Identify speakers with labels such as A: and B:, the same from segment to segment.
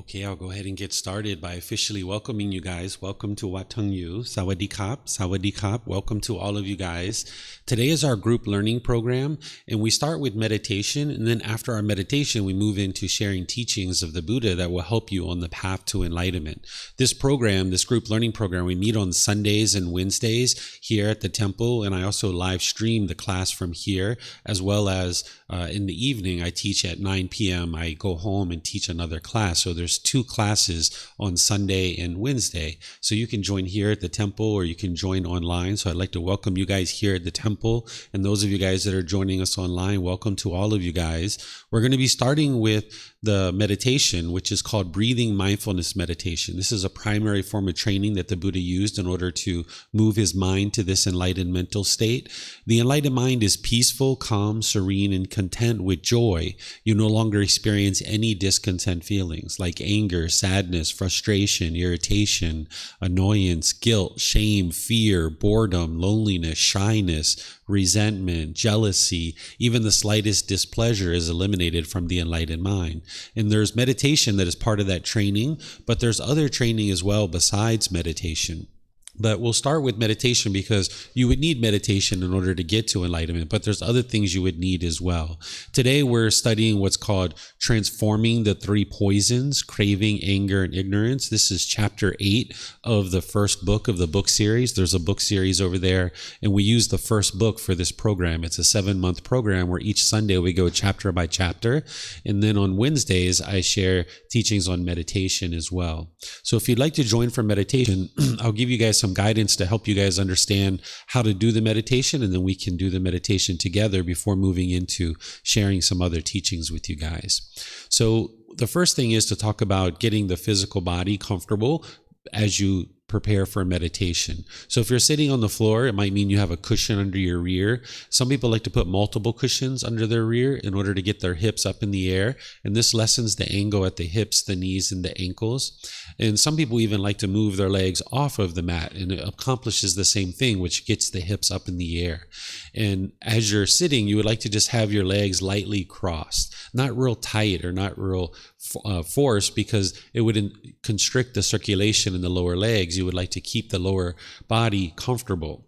A: Okay, I'll go ahead and get started by officially welcoming you guys. Welcome to Wat Tung Yu. Sawadee Kap, Sawadee Kap. Welcome to all of you guys. Today is our group learning program, and we start with meditation, and then after our meditation, we move into sharing teachings of the Buddha that will help you on the path to enlightenment. This program, this group learning program, we meet on Sundays and Wednesdays here at the temple, and I also live stream the class from here, as well as in the evening, I teach at 9 p.m. I go home and teach another class. So there's 2 classes on Sunday and Wednesday. So you can join here at the temple or you can join online. So I'd like to welcome you guys here at the temple. And those of you guys that are joining us online, welcome to all of you guys. We're going to be starting with the meditation, which is called breathing mindfulness meditation. This is a primary form of training that the Buddha used in order to move his mind to this enlightened mental state. The enlightened mind is peaceful, calm, serene, and content with joy. You no longer experience any discontent feelings like anger, sadness, frustration, irritation, annoyance, guilt, shame, fear, boredom, loneliness, shyness, resentment, jealousy. Even the slightest displeasure is eliminated from the enlightened mind. And there's meditation that is part of that training, but there's other training as well besides meditation. But we'll start with meditation because you would need meditation in order to get to enlightenment, but there's other things you would need as well. Today, we're studying what's called transforming the 3 poisons, craving, anger, and ignorance. This is chapter 8 of the first book of the book series. There's a book series over there, and we use the first book for this program. It's a 7-month program where each Sunday we go chapter by chapter. And then on Wednesdays, I share teachings on meditation as well. So if you'd like to join for meditation, I'll give you guys some guidance to help you guys understand how to do the meditation, and then we can do the meditation together before moving into sharing some other teachings with you guys. So the first thing is to talk about getting the physical body comfortable as you prepare for meditation. So if you're sitting on the floor, it might mean you have a cushion under your rear. Some people like to put multiple cushions under their rear in order to get their hips up in the air. And this lessens the angle at the hips, the knees, and the ankles. And some people even like to move their legs off of the mat, and it accomplishes the same thing, which gets the hips up in the air. And as you're sitting, you would like to just have your legs lightly crossed, not real tight or not real force, because it would constrict the circulation in the lower legs. You would like to keep the lower body comfortable.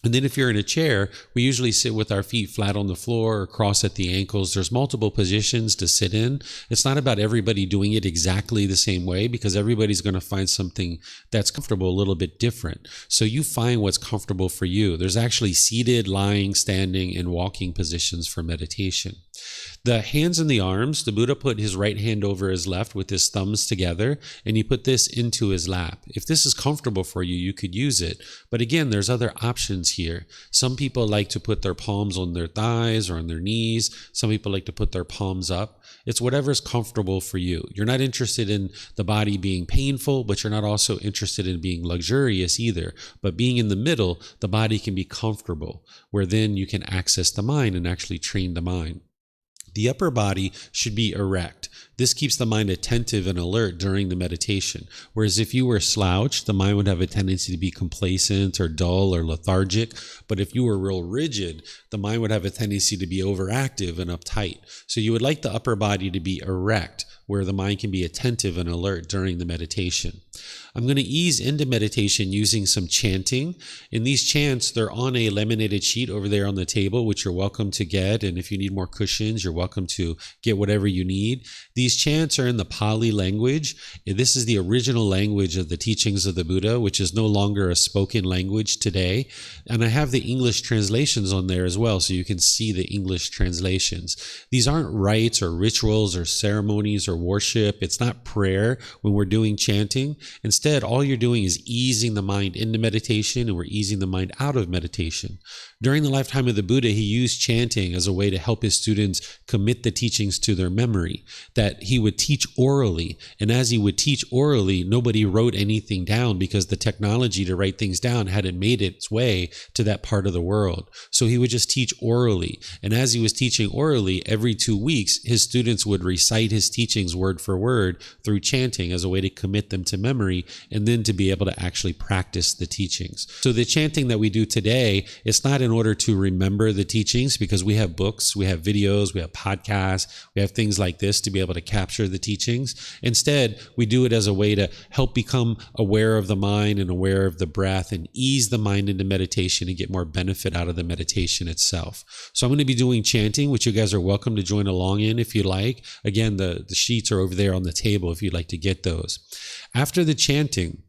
A: And then if you're in a chair, we usually sit with our feet flat on the floor or cross at the ankles. There's multiple positions to sit in. It's not about everybody doing it exactly the same way, because everybody's going to find something that's comfortable a little bit different. So you find what's comfortable for you. There's actually seated, lying, standing, and walking positions for meditation. The hands and the arms, the Buddha put his right hand over his left with his thumbs together, and he put this into his lap. If this is comfortable for you, you could use it. But again, there's other options here. Some people like to put their palms on their thighs or on their knees. Some people like to put their palms up. It's whatever's comfortable for you. You're not interested in the body being painful, but you're not also interested in being luxurious either. But being in the middle, the body can be comfortable, where then you can access the mind and actually train the mind. The upper body should be erect. This keeps the mind attentive and alert during the meditation. Whereas if you were slouched, the mind would have a tendency to be complacent or dull or lethargic. But if you were real rigid, the mind would have a tendency to be overactive and uptight. So you would like the upper body to be erect, where the mind can be attentive and alert during the meditation. I'm going to ease into meditation using some chanting. In these chants, they're on a laminated sheet over there on the table, which you're welcome to get. And if you need more cushions, you're welcome to get whatever you need. These chants are in the Pali language. This is the original language of the teachings of the Buddha, which is no longer a spoken language today. And I have the English translations on there as well, so you can see the English translations. These aren't rites or rituals or ceremonies or worship. It's not prayer when we're doing chanting. Instead, all you're doing is easing the mind into meditation, and we're easing the mind out of meditation. During the lifetime of the Buddha, he used chanting as a way to help his students commit the teachings to their memory, that he would teach orally. And as he would teach orally, nobody wrote anything down because the technology to write things down hadn't made its way to that part of the world. So he would just teach orally. And as he was teaching orally, every 2 weeks, his students would recite his teaching teachings word for word through chanting as a way to commit them to memory and then to be able to actually practice the teachings. So the chanting that we do today, it's not in order to remember the teachings, because we have books, we have videos, we have podcasts, we have things like this to be able to capture the teachings. Instead, we do it as a way to help become aware of the mind and aware of the breath and ease the mind into meditation and get more benefit out of the meditation itself. So I'm going to be doing chanting, which you guys are welcome to join along in if you like. Again, the sheets are over there on the table if you'd like to get those. After the chanting,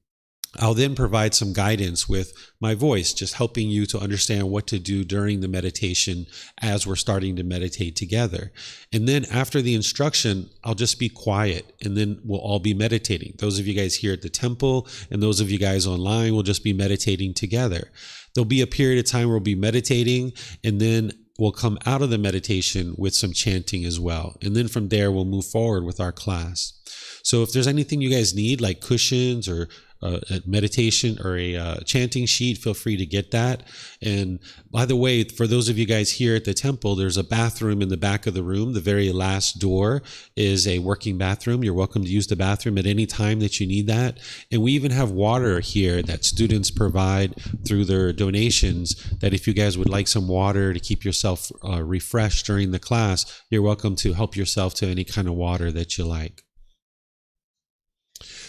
A: I'll then provide some guidance with my voice, just helping you to understand what to do during the meditation as we're starting to meditate together. And then after the instruction, I'll just be quiet, and then we'll all be meditating. Those of you guys here at the temple and those of you guys online will just be meditating together. There'll be a period of time where we'll be meditating, and then we'll come out of the meditation with some chanting as well. And then from there, we'll move forward with our class. So if there's anything you guys need, like cushions or a meditation or a chanting sheet, feel free to get that. And by the way, for those of you guys here at the temple, there's a bathroom in the back of the room. The very last door is a working bathroom. You're welcome to use the bathroom at any time that you need that. And we even have water here that students provide through their donations, that if you guys would like some water to keep yourself refreshed during the class, you're welcome to help yourself to any kind of water that you like.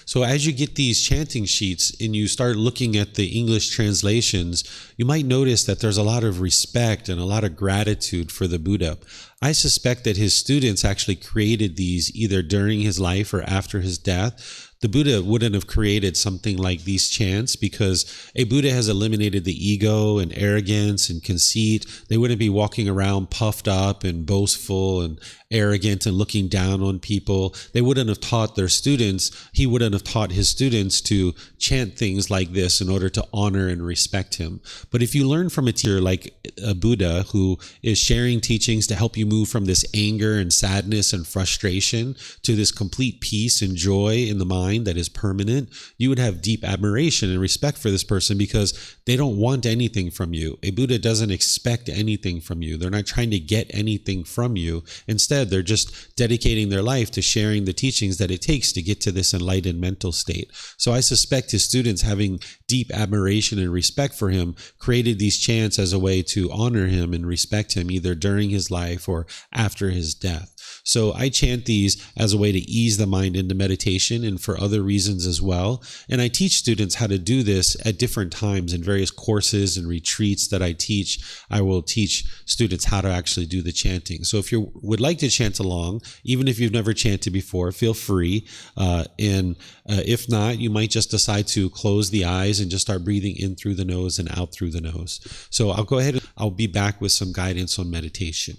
A: So as you get these chanting sheets and you start looking at the English translations, you might notice that there's a lot of respect and a lot of gratitude for the Buddha. I suspect that his students actually created these either during his life or after his death. The Buddha wouldn't have created something like these chants, because a Buddha has eliminated the ego and arrogance and conceit. They wouldn't be walking around puffed up and boastful and arrogant and looking down on people. They wouldn't have taught their students, he wouldn't have taught his students to chant things like this in order to honor and respect him. But if you learn from a teacher like a Buddha who is sharing teachings to help you move from this anger and sadness and frustration to this complete peace and joy in the mind that is permanent, you would have deep admiration and respect for this person, because they don't want anything from you. A Buddha doesn't expect anything from you. They're not trying to get anything from you. Instead, they're just dedicating their life to sharing the teachings that it takes to get to this enlightened mental state. So I suspect his students, having deep admiration and respect for him, created these chants as a way to honor him and respect him, either during his life or after his death. So I chant these as a way to ease the mind into meditation and for other reasons as well. And I teach students how to do this at different times in various courses and retreats that I teach. I will teach students how to actually do the chanting. So if you would like to chant along, even if you've never chanted before, feel free. If not, you might just decide to close the eyes and just start breathing in through the nose and out through the nose. So I'll go ahead and I'll be back with some guidance on meditation.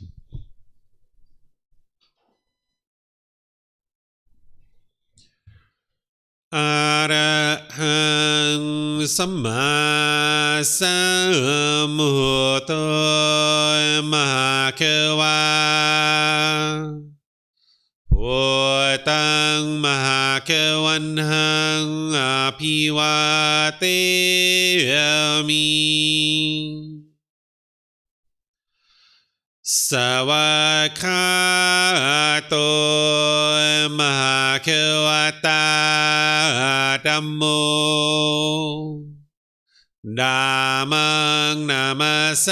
A: Arahang Samma Sambuddho Mahakawa Bhutang Mahakavanhang Apivateyami Savakato Mahakavata Dhammo Dhammang Namasami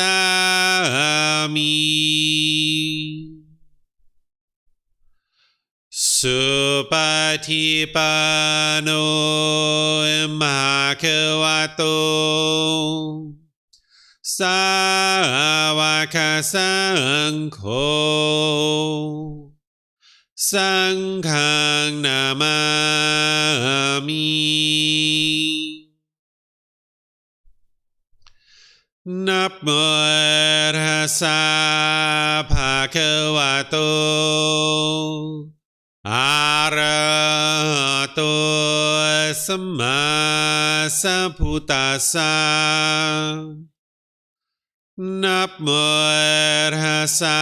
A: Supatipano Mahakavato Savaka Sangho Sanghang Namami Namo Tassa Bhagavato Arahato Samma Sambuddhassa Namo Tassa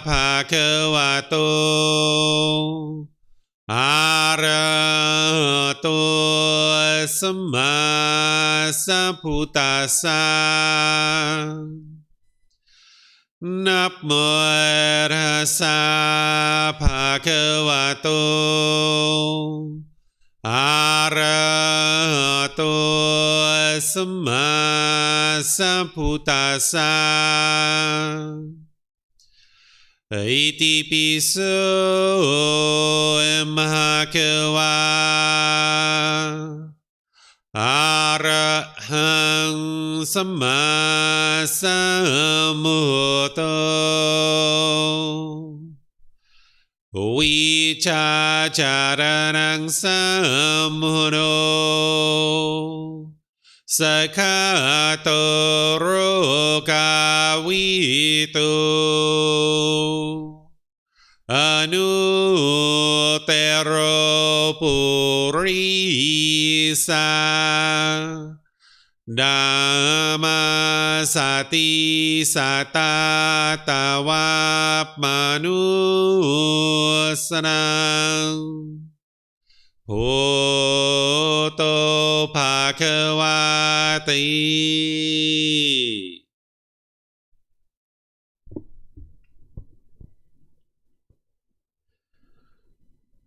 A: Bhagavato Arahato Samma Sambuddhassa นะโมตัสสะภะคะวะโตอะระหะโตสัมมาสัมพุทธัสสะอิติปิโสมหะคะวะอะระหังสัมมาสัมพุทโธวิชาจารณังสัมพุทโธสัคคะโตโรกาวิโตอนุเตโรปุริสาดามาสติสัตตาตาวาปมานุสนังโหโตภาควาติ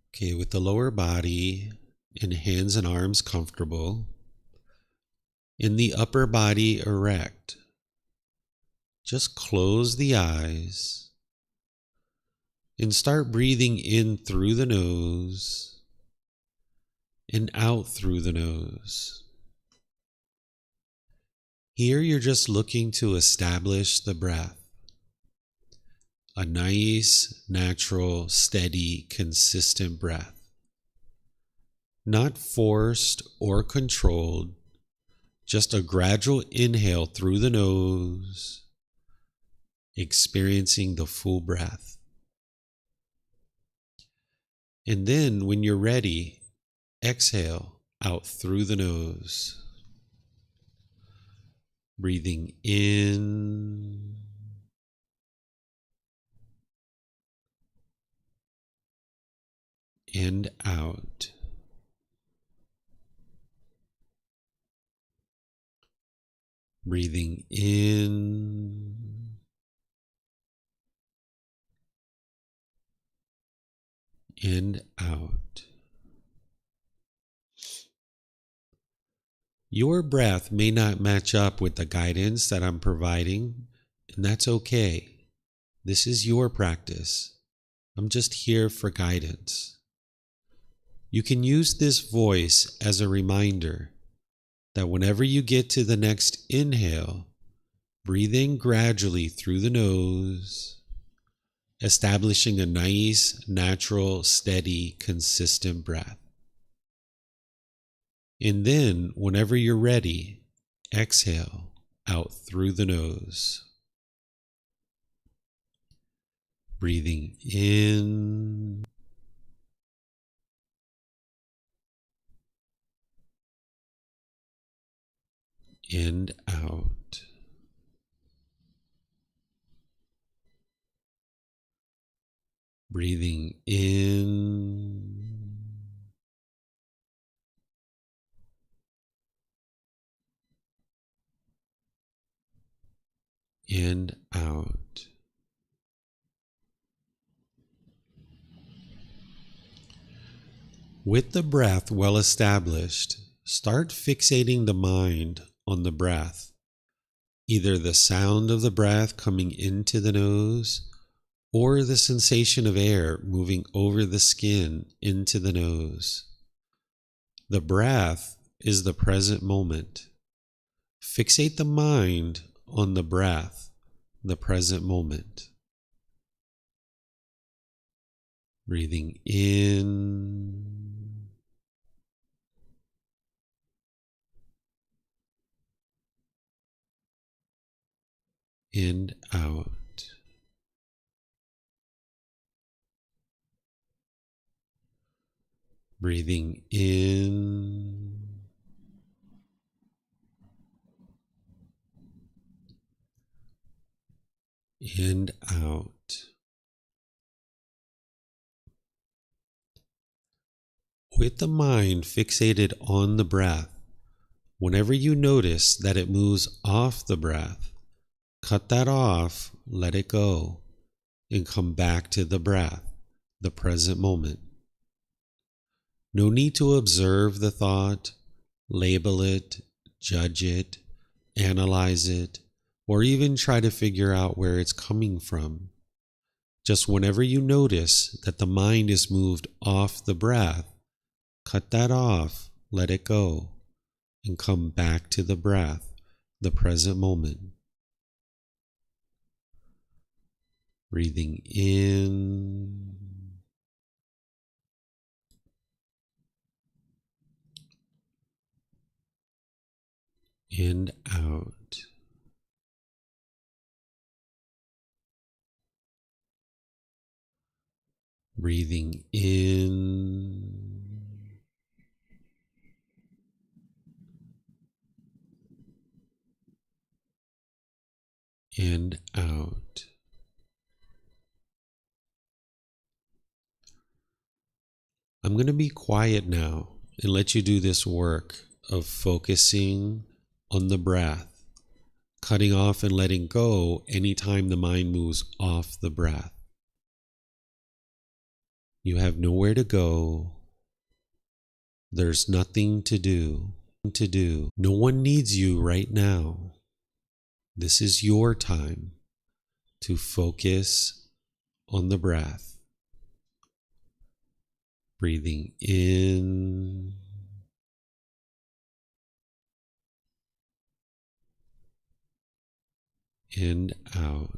A: Okay, with the lower body and hands and arms comfortable, in the upper body erect, just close the eyes and start breathing in through the nose and out through the nose. Here you're just looking to establish the breath. A nice, natural, steady, consistent breath. Not forced or controlled, just a gradual inhale through the nose, experiencing the full breath. And then when you're ready, exhale out through the nose. Breathing in and out. Breathing in and out. Your breath may not match up with the guidance that I'm providing, and that's okay. This is your practice. I'm just here for guidance. You can use this voice as a reminder that whenever you get to the next inhale, breathe in gradually through the nose, establishing a nice, natural, steady, consistent breath. And then, whenever you're ready, exhale out through the nose. Breathing in and out. Breathing in and out. With the breath well established, start fixating the mind on the breath, either the sound of the breath coming into the nose or the sensation of air moving over the skin into the nose. The breath is the present moment. Fixate the mind on the breath, the present moment. Breathing in and out. Breathing in and out. With the mind fixated on the breath, whenever you notice that it moves off the breath, Cut that off, let it go, and come back to the breath, the present moment. No need to observe the thought, label it, judge it, analyze it, or even try to figure out where it's coming from. Just whenever you notice that the mind is moved off the breath, cut that off, let it go, and come back to the breath, the present moment. Breathing in and out. Breathing in and out. I'm going to be quiet now and let you do this work of focusing on the breath, cutting off and letting go anytime the mind moves off the breath. You have nowhere to go. There's nothing to do. No one needs you right now. This is your time to focus on the breath. Breathing in and out.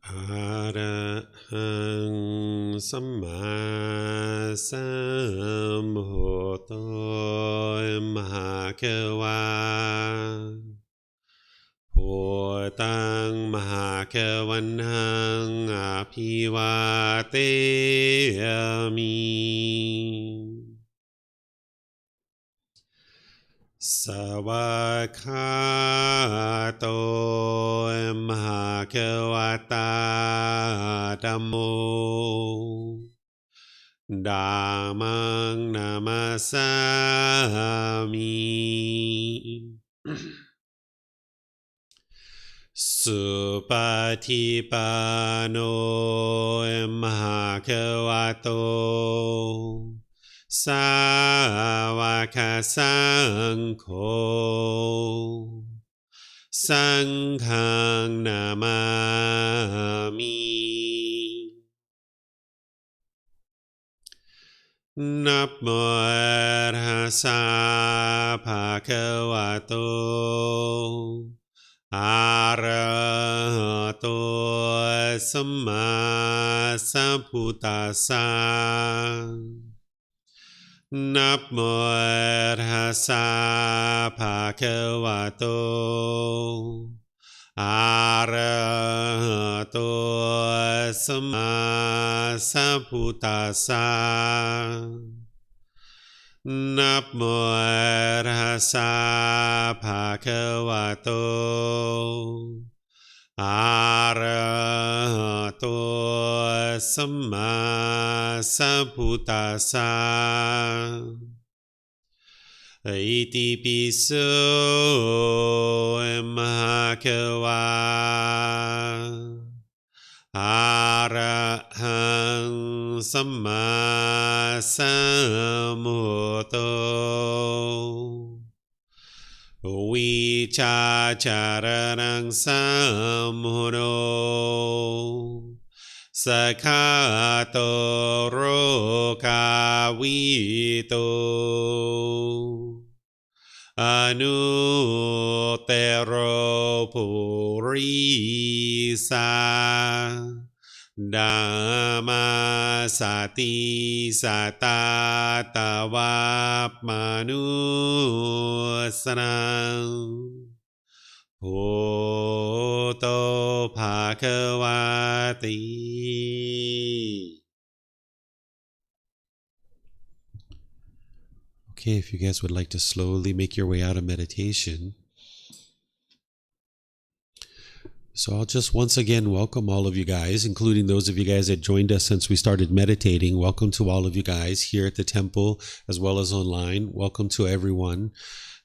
A: อะระหังสัมมาสัมพุทโธมหาเขวาพุทธังมหาเขวันหังอภิวาเทมิสวากขาโตมหาเขวตาธัมโมธัมมังนามัสสามิสุปฏิปันโนมหาเขวโตสาวกสังโฆสังฆังนามามินะโมตัสสะภะคะวะโตอะระหะโตสัมมาสัมพุทธัสสะนะโมตัสสะภะคะวะโตอะระหะโตสัมมาสัมพุทธัสสะนะโมตัสสะภะคะวะโตอะระหะโตสัมมาสัมพุทธัสสะอิติปิโสมหาเขวาอะระหังสัมมาสัมพุทโธวิชาจารณังสัมพุทโธสัคคาโตโรกาวิโตอนุเตโรปุริสาธัมมาสติสัตตาตวาปมนุสนังพุทโธภควาติ Okay, if you guys would like to slowly make your way out of meditation. So I'll just once again welcome all of you guys, including those of you guys that joined us since we started meditating. Welcome to all of you guys here at the temple as well as online. Welcome to everyone.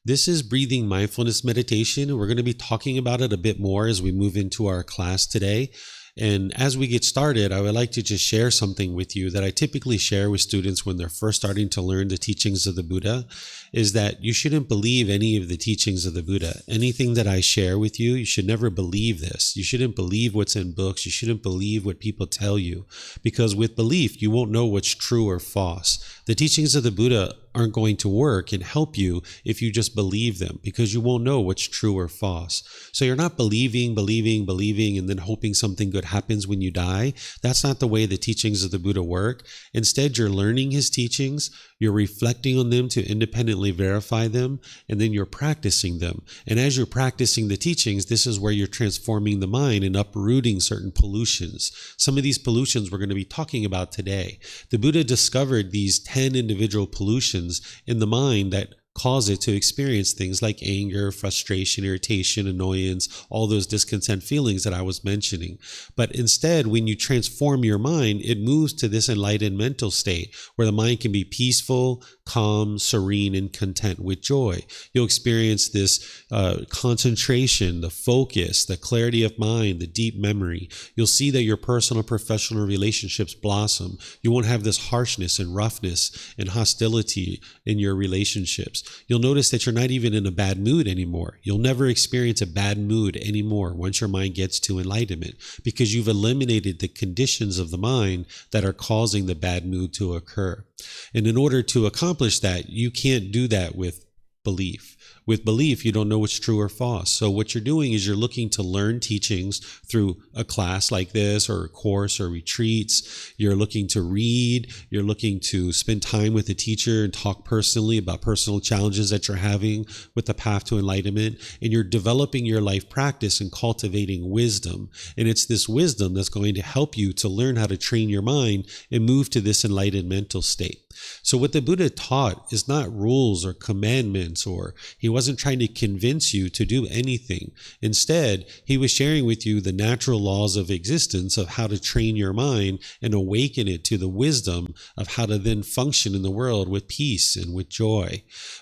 A: This is breathing mindfulness meditation. We're going to be talking about it a bit more as we move into our class today. And as we get started, I would like to just share something with you that I typically share with students when they're first starting to learn the teachings of the Buddha, is that you shouldn't believe any of the teachings of the Buddha. Anything that I share with you, you should never believe this. You shouldn't believe what's in books. You shouldn't believe what people tell you, because with belief, you won't know what's true or false. The teachings of the Buddha aren't going to work and help you if you just believe them, because you won't know what's true or false. So you're not believing, and then hoping something good happens when you die. That's not the way the teachings of the Buddha work. Instead, you're learning his teachings, you're reflecting on them to independently verify them, and then you're practicing them. And as you're practicing the teachings, this is where you're transforming the mind and uprooting certain pollutions. Some of these pollutions we're going to be talking about today. The Buddha discovered these 10 individual pollutions in the mind that cause it to experience things like anger, frustration, irritation, annoyance, all those discontent feelings that I was mentioning. But instead, when you transform your mind, it moves to this enlightened mental state where the mind can be peaceful, calm, serene, and content with joy. You'll experience this concentration, the focus, the clarity of mind, the deep memory. You'll see that your personal and professional relationships blossom. You won't have this harshness and roughness and hostility in your relationships. You'll notice that you're not even in a bad mood anymore. You'll never experience a bad mood anymore once your mind gets to enlightenment, because you've eliminated the conditions of the mind that are causing the bad mood to occur. And in order to accomplish that, you can't do that with belief. With belief, you don't know what's true or false. So what you're doing is you're looking to learn teachings through a class like this or a course or retreats. You're looking to read. You're looking to spend time with a teacher and talk personally about personal challenges that you're having with the path to enlightenment. And you're developing your life practice and cultivating wisdom. And it's this wisdom that's going to help you to learn how to train your mind and move to this enlightened mental state. So what the Buddha taught is not rules or commandments, or he wasn't trying to convince you to do anything. Instead, he was sharing with you the natural laws of existence of how to train your mind and awaken it to the wisdom of how to then function in the world with peace and with joy.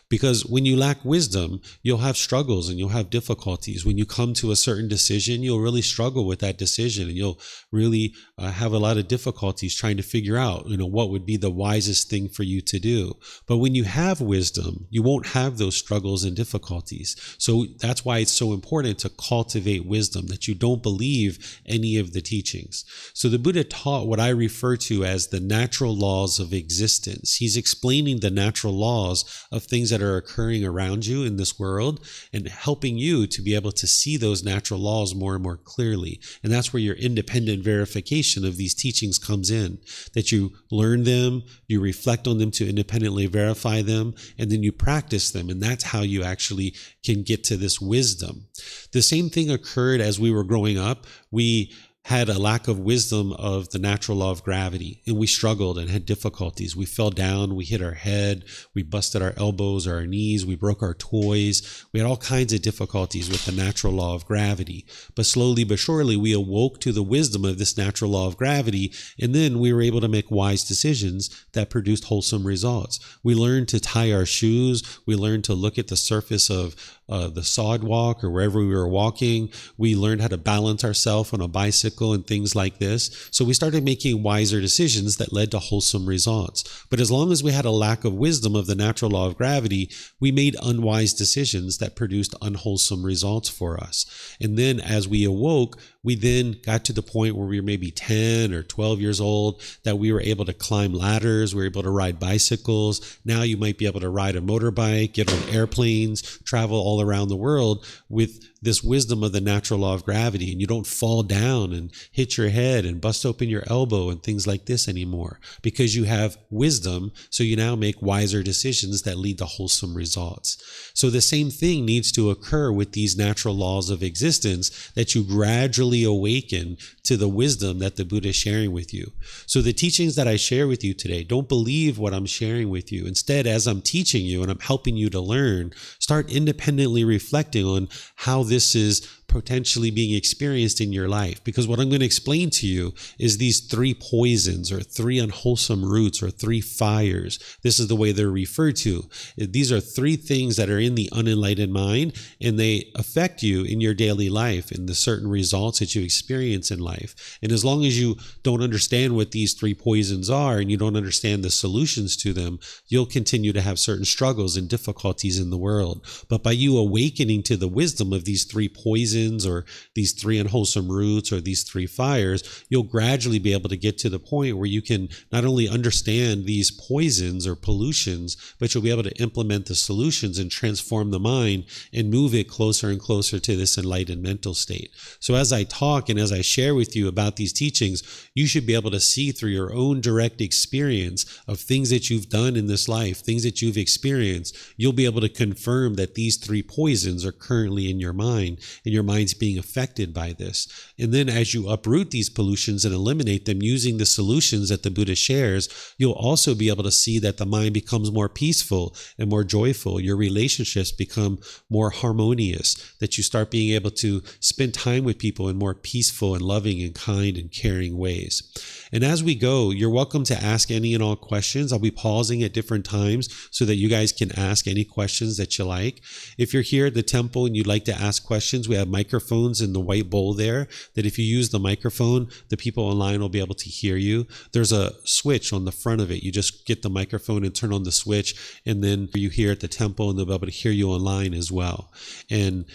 A: Because when you lack wisdom, you'll have struggles and you'll have difficulties. When you come to a certain decision, you'll really struggle with that decision, and you'll really have a lot of difficulties trying to figure out, what would be the wisest thing for you to do. But when you have wisdom, you won't have those struggles and difficulties. So that's why it's so important to cultivate wisdom, that you don't believe any of the teachings. So the Buddha taught what I refer to as the natural laws of existence. He's explaining the natural laws of things that are occurring around you in this world and helping you to be able to see those natural laws more and more clearly. And that's where your independent verification of these teachings comes in, that you learn them, you reflect on them to independently verify them, and then you practice them. And that's how you actually can get to this wisdom. The same thing occurred as we were growing up. We had a lack of wisdom of the natural law of gravity, and we struggled and had difficulties. We fell down, we hit our head, we busted our elbows or our knees, we broke our toys. We had all kinds of difficulties with the natural law of gravity. But slowly but surely, we awoke to the wisdom of this natural law of gravity, and then we were able to make wise decisions that produced wholesome results. We learned to tie our shoes. We learned to look at the surface of the sidewalk or wherever we were walking. We learned how to balance ourselves on a bicycle and things like this. So we started making wiser decisions that led to wholesome results. But as long as we had a lack of wisdom of the natural law of gravity, we made unwise decisions that produced unwholesome results for us. And then as we awoke, we then got to the point where we were maybe 10 or 12 years old, that we were able to climb ladders, we were able to ride bicycles. Now you might be able to ride a motorbike, get on airplanes, travel all around the world with this wisdom of the natural law of gravity, and you don't fall down and hit your head and bust open your elbow and things like this anymore, because you have wisdom. So you now make wiser decisions that lead to wholesome results. So the same thing needs to occur with these natural laws of existence, that you gradually awaken to the wisdom that the Buddha is sharing with you. So the teachings that I share with you today, don't believe what I'm sharing with you. Instead, as I'm teaching you and I'm helping you to learn, start independently reflecting on how this is potentially being experienced in your life. Because what I'm going to explain to you is these three poisons, or three unwholesome roots, or three fires. This is the way they're referred to. These are three things that are in the unenlightened mind, and they affect you in your daily life and the certain results that you experience in life. And as long as you don't understand what these three poisons are, and you don't understand the solutions to them, you'll continue to have certain struggles and difficulties in the world. But by you awakening to the wisdom of these three poisons, or these three unwholesome roots, or these three fires, you'll gradually be able to get to the point where you can not only understand these poisons or pollutions, but you'll be able to implement the solutions and transform the mind and move it closer and closer to this enlightened mental state. So as I talk and as I share with you about these teachings, you should be able to see through your own direct experience of things that you've done in this life, things that you've experienced. You'll be able to confirm that these three poisons are currently in your mind, and your mind's being affected by this. And then as you uproot these pollutions and eliminate them using the solutions that the Buddha shares, you'll also be able to see that the mind becomes more peaceful and more joyful. Your relationships become more harmonious, that you start being able to spend time with people in more peaceful and loving and kind and caring ways. And as we go, you're welcome to ask any and all questions. I'll be pausing at different times so that you guys can ask any questions that you like. If you're here at the temple and you'd like to ask questions, we have microphones in the white bowl there, that if you use the microphone, the people online will be able to hear you. There's a switch on the front of it. You just get the microphone and turn on the switch, and then you hear at the temple, and they'll be able to hear you online as well. And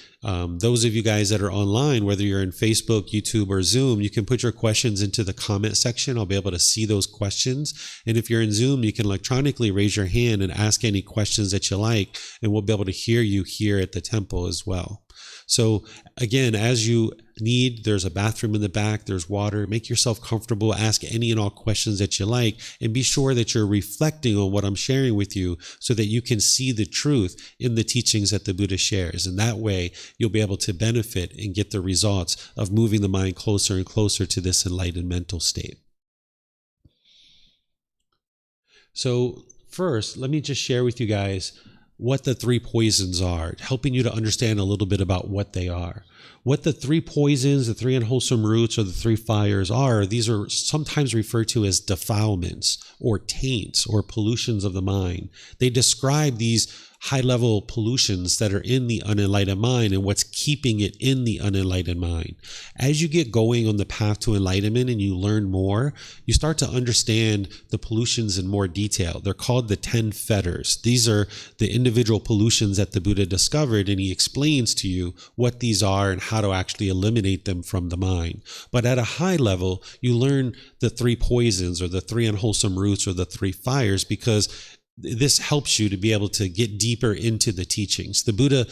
A: those of you guys that are online, whether you're in Facebook, YouTube, or Zoom, you can put your questions into the comment section. I'll be able to see those questions. And if you're in Zoom, you can electronically raise your hand and ask any questions that you like, and we'll be able to hear you here at the temple as well. So again, as you need, there's a bathroom in the back, there's water. Make yourself comfortable, ask any and all questions that you like, and be sure that you're reflecting on what I'm sharing with you so that you can see the truth in the teachings that the Buddha shares. And that way, you'll be able to benefit and get the results of moving the mind closer and closer to this enlightened mental state. So first, let me just share with you guys what the three poisons are, helping you to understand a little bit about what they are. What the three poisons, the three unwholesome roots, or the three fires are, these are sometimes referred to as defilements or taints or pollutions of the mind. They describe these high-level pollutions that are in the unenlightened mind and what's keeping it in the unenlightened mind. As you get going on the path to enlightenment and you learn more, you start to understand the pollutions in more detail. They're called the 10 fetters. These are the individual pollutions that the Buddha discovered, and he explains to you what these are and how to actually eliminate them from the mind. But at a high level, you learn the three poisons or the three unwholesome roots or the three fires, because this helps you to be able to get deeper into the teachings. The Buddha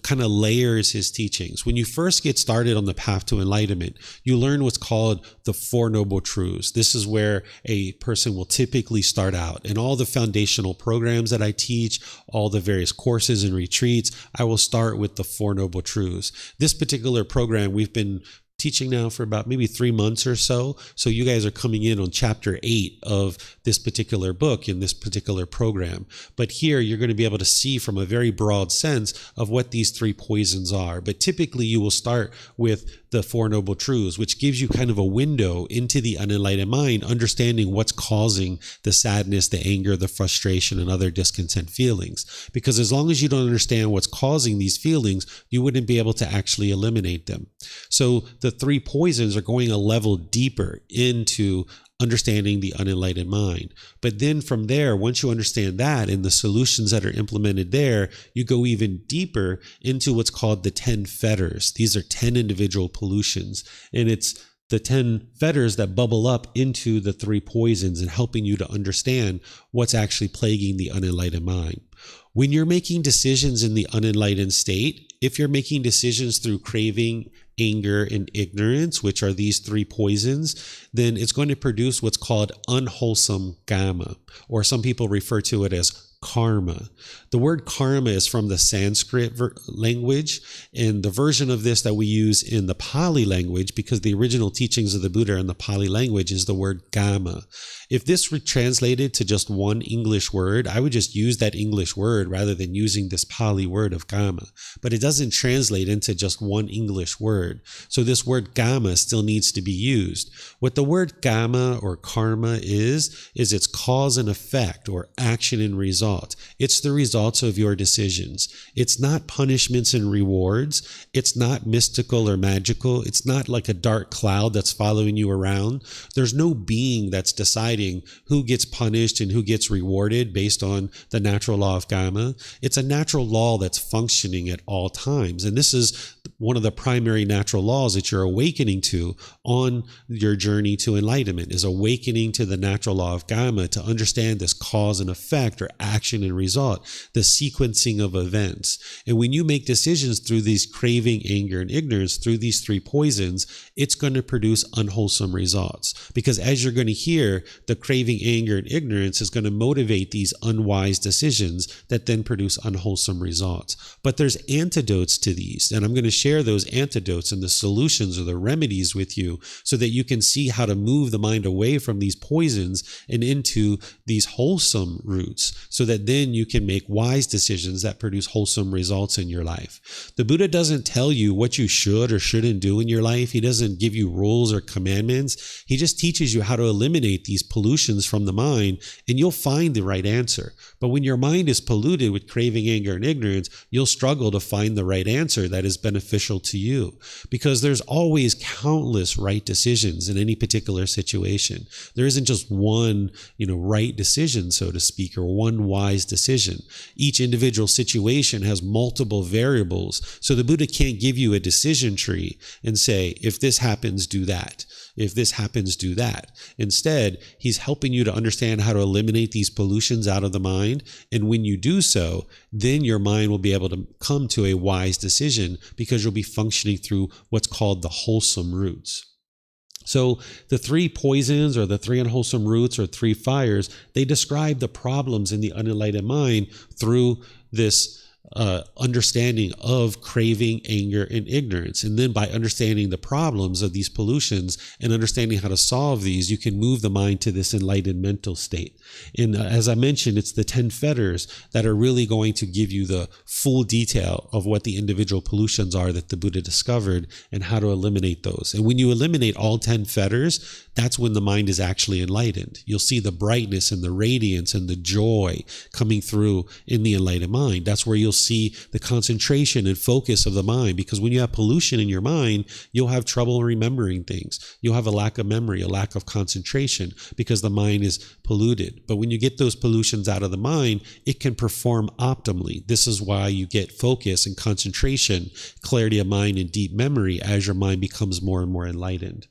A: kind of layers his teachings. When you first get started on the path to enlightenment, you learn what's called the Four Noble Truths. This is where a person will typically start out. In all the foundational programs that I teach, all the various courses and retreats, I will start with the Four Noble Truths. This particular program, we've been teaching now for about maybe 3 months or so. So you guys are coming in on chapter 8 of this particular book in this particular program. But here you're going to be able to see from a very broad sense of what these three poisons are. But typically you will start with the Four Noble Truths, which gives you kind of a window into the unenlightened mind, understanding what's causing the sadness, the anger, the frustration, and other discontent feelings. Because as long as you don't understand what's causing these feelings, you wouldn't be able to actually eliminate them. So the three poisons are going a level deeper into understanding the unenlightened mind. But then from there, once you understand that and the solutions that are implemented there, you go even deeper into what's called the 10 fetters. These are 10 individual pollutions, and it's the 10 fetters that bubble up into the three poisons and helping you to understand what's actually plaguing the unenlightened mind. When you're making decisions in the unenlightened state, if you're making decisions through craving, anger, and ignorance, which are these three poisons, then it's going to produce what's called unwholesome gamma, or some people refer to it as karma. The word karma is from the Sanskrit language, and the version of this that we use in the Pali language, because the original teachings of the Buddha in the Pali language is the word gamma. If this were translated to just one English word, I would just use that English word rather than using this Pali word of gamma. But it doesn't translate into just one English word. So this word gamma still needs to be used. What the word gamma or karma is its cause and effect, or action and result. It's the results of your decisions. It's not punishments and rewards. It's not mystical or magical. It's not like a dark cloud that's following you around. There's no being that's deciding who gets punished and who gets rewarded based on the natural law of gamma. It's a natural law that's functioning at all times. And this is one of the primary natural laws that you're awakening to on your journey to enlightenment, is awakening to the natural law of gamma, to understand this cause and effect, or action and result, the sequencing of events. And when you make decisions through these craving, anger, and ignorance, through these three poisons, it's going to produce unwholesome results. Because as you're going to hear, the craving, anger, and ignorance is going to motivate these unwise decisions that then produce unwholesome results. But there's antidotes to these, and I'm going to share those antidotes and the solutions or the remedies with you so that you can see how to move the mind away from these poisons and into these wholesome roots, so that then you can make wise decisions that produce wholesome results in your life. The Buddha doesn't tell you what you should or shouldn't do in your life. He doesn't give you rules or commandments. He just teaches you how to eliminate these pollutions from the mind, and you'll find the right answer. But when your mind is polluted with craving, anger, and ignorance, you'll struggle to find the right answer that is beneficial to you, because there's always countless right decisions in any particular situation. There isn't just one, right decision, so to speak, or one wise decision. Each individual situation has multiple variables. So the Buddha can't give you a decision tree and say, if this happens, do that. If this happens, do that. Instead, he's helping you to understand how to eliminate these pollutions out of the mind. And when you do so, then your mind will be able to come to a wise decision, because you'll be functioning through what's called the wholesome roots. So the three poisons, or the three unwholesome roots, or three fires, they describe the problems in the unenlightened mind through this understanding of craving, anger, and ignorance. And then by understanding the problems of these pollutions and understanding how to solve these, you can move the mind to this enlightened mental state. And as I mentioned, it's the 10 fetters that are really going to give you the full detail of what the individual pollutions are that the Buddha discovered and how to eliminate those. And when you eliminate all 10 fetters, that's when the mind is actually enlightened. You'll see the brightness and the radiance and the joy coming through in the enlightened mind. That's where you'll see the concentration and focus of the mind, because when you have pollution in your mind, you'll have trouble remembering things. You'll have a lack of memory, a lack of concentration, because the mind is polluted. But when you get those pollutions out of the mind, it can perform optimally. This is why you get focus and concentration, clarity of mind, and deep memory as your mind becomes more and more enlightened.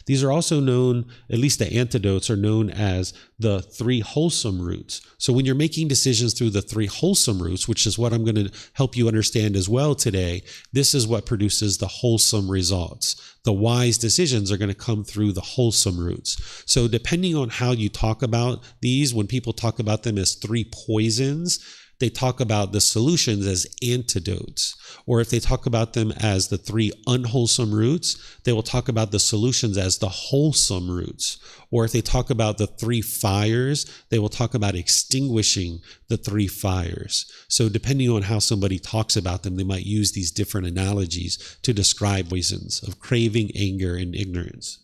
A: These are also known, at least the antidotes are known as the three wholesome roots. So when you're making decisions through the three wholesome roots, which is what I'm going to help you understand as well today, this is what produces the wholesome results. The wise decisions are going to come through the wholesome roots. So depending on how you talk about these, when people talk about them as three poisons, they talk about the solutions as antidotes. Or if they talk about them as the three unwholesome roots, they will talk about the solutions as the wholesome roots. Or if they talk about the three fires, they will talk about extinguishing the three fires. So depending on how somebody talks about them, they might use these different analogies to describe poisons of craving, anger, and ignorance.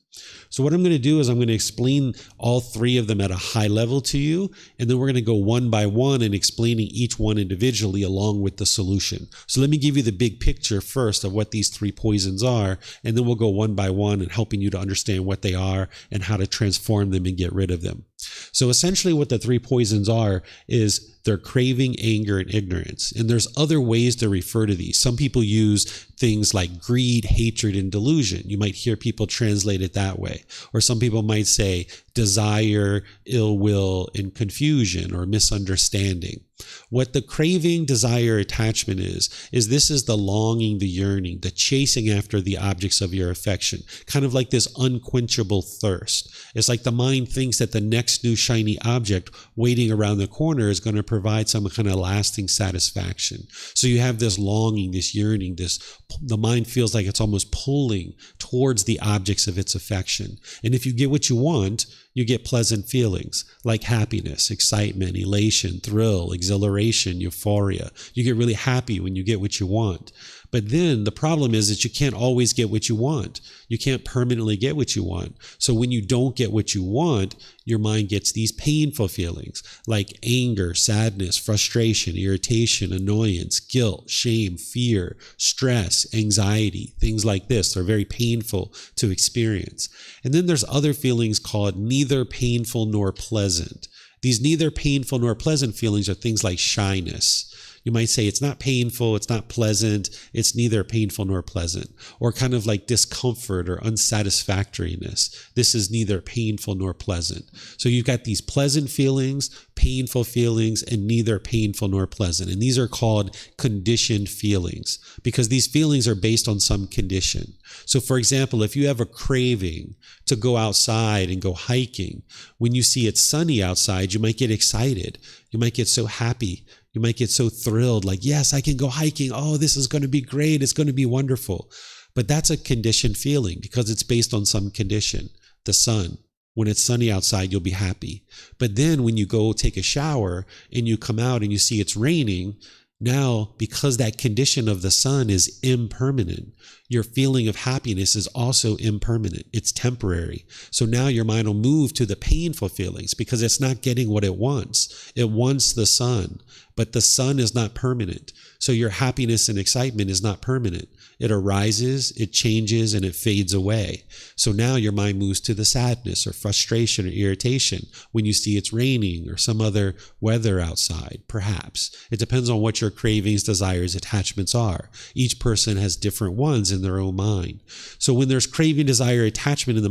A: So what I'm going to do is I'm going to explain all three of them at a high level to you, and then we're going to go one by one and explaining each one individually along with the solution. So let me give you the big picture first of what these three poisons are, and then we'll go one by one and helping you to understand what they are and how to transform them and get rid of them. So essentially what the three poisons are is they're craving, anger, and ignorance. And there's other ways to refer to these. Some people use things like greed, hatred, and delusion. You might hear people translate it that way. Or some people might say desire, ill will, and confusion or misunderstanding. What the craving, desire, attachment is this is the longing, the yearning, the chasing after the objects of your affection, kind of like this unquenchable thirst. It's like the mind thinks that the next new shiny object waiting around the corner is going to provide some kind of lasting satisfaction. So you have this longing, this yearning, the mind feels like it's almost pulling towards the objects of its affection. And if you get what you want, you get pleasant feelings like happiness, excitement, elation, thrill, exhilaration, euphoria. You get really happy when you get what you want. But then the problem is that you can't always get what you want. You can't permanently get what you want. So when you don't get what you want, your mind gets these painful feelings like anger, sadness, frustration, irritation, annoyance, guilt, shame, fear, stress, anxiety, things like this. They're very painful to experience. And then there's other feelings called neither painful nor pleasant. These neither painful nor pleasant feelings are things like shyness. You might say it's not painful, it's not pleasant, it's neither painful nor pleasant. Or kind of like discomfort or unsatisfactoriness. This is neither painful nor pleasant. So you've got these pleasant feelings, painful feelings, and neither painful nor pleasant. And these are called conditioned feelings because these feelings are based on some condition. So for example, if you have a craving to go outside and go hiking, when you see it's sunny outside, you might get excited. You might get so happy. You might get so thrilled, like, yes, I can go hiking. Oh, this is going to be great. It's going to be wonderful. But that's a conditioned feeling because it's based on some condition, the sun. When it's sunny outside, you'll be happy. But then when you go take a shower and you come out and you see it's raining, now, because that condition of the sun is impermanent, your feeling of happiness is also impermanent. It's temporary. So now your mind will move to the painful feelings because it's not getting what it wants. It wants the sun, but the sun is not permanent. So your happiness and excitement is not permanent. It arises, it changes, and it fades away. So now your mind moves to the sadness or frustration or irritation when you see it's raining or some other weather outside, perhaps. It depends on what your cravings, desires, attachments are. Each person has different ones in their own mind. So when there's craving, desire, attachment in the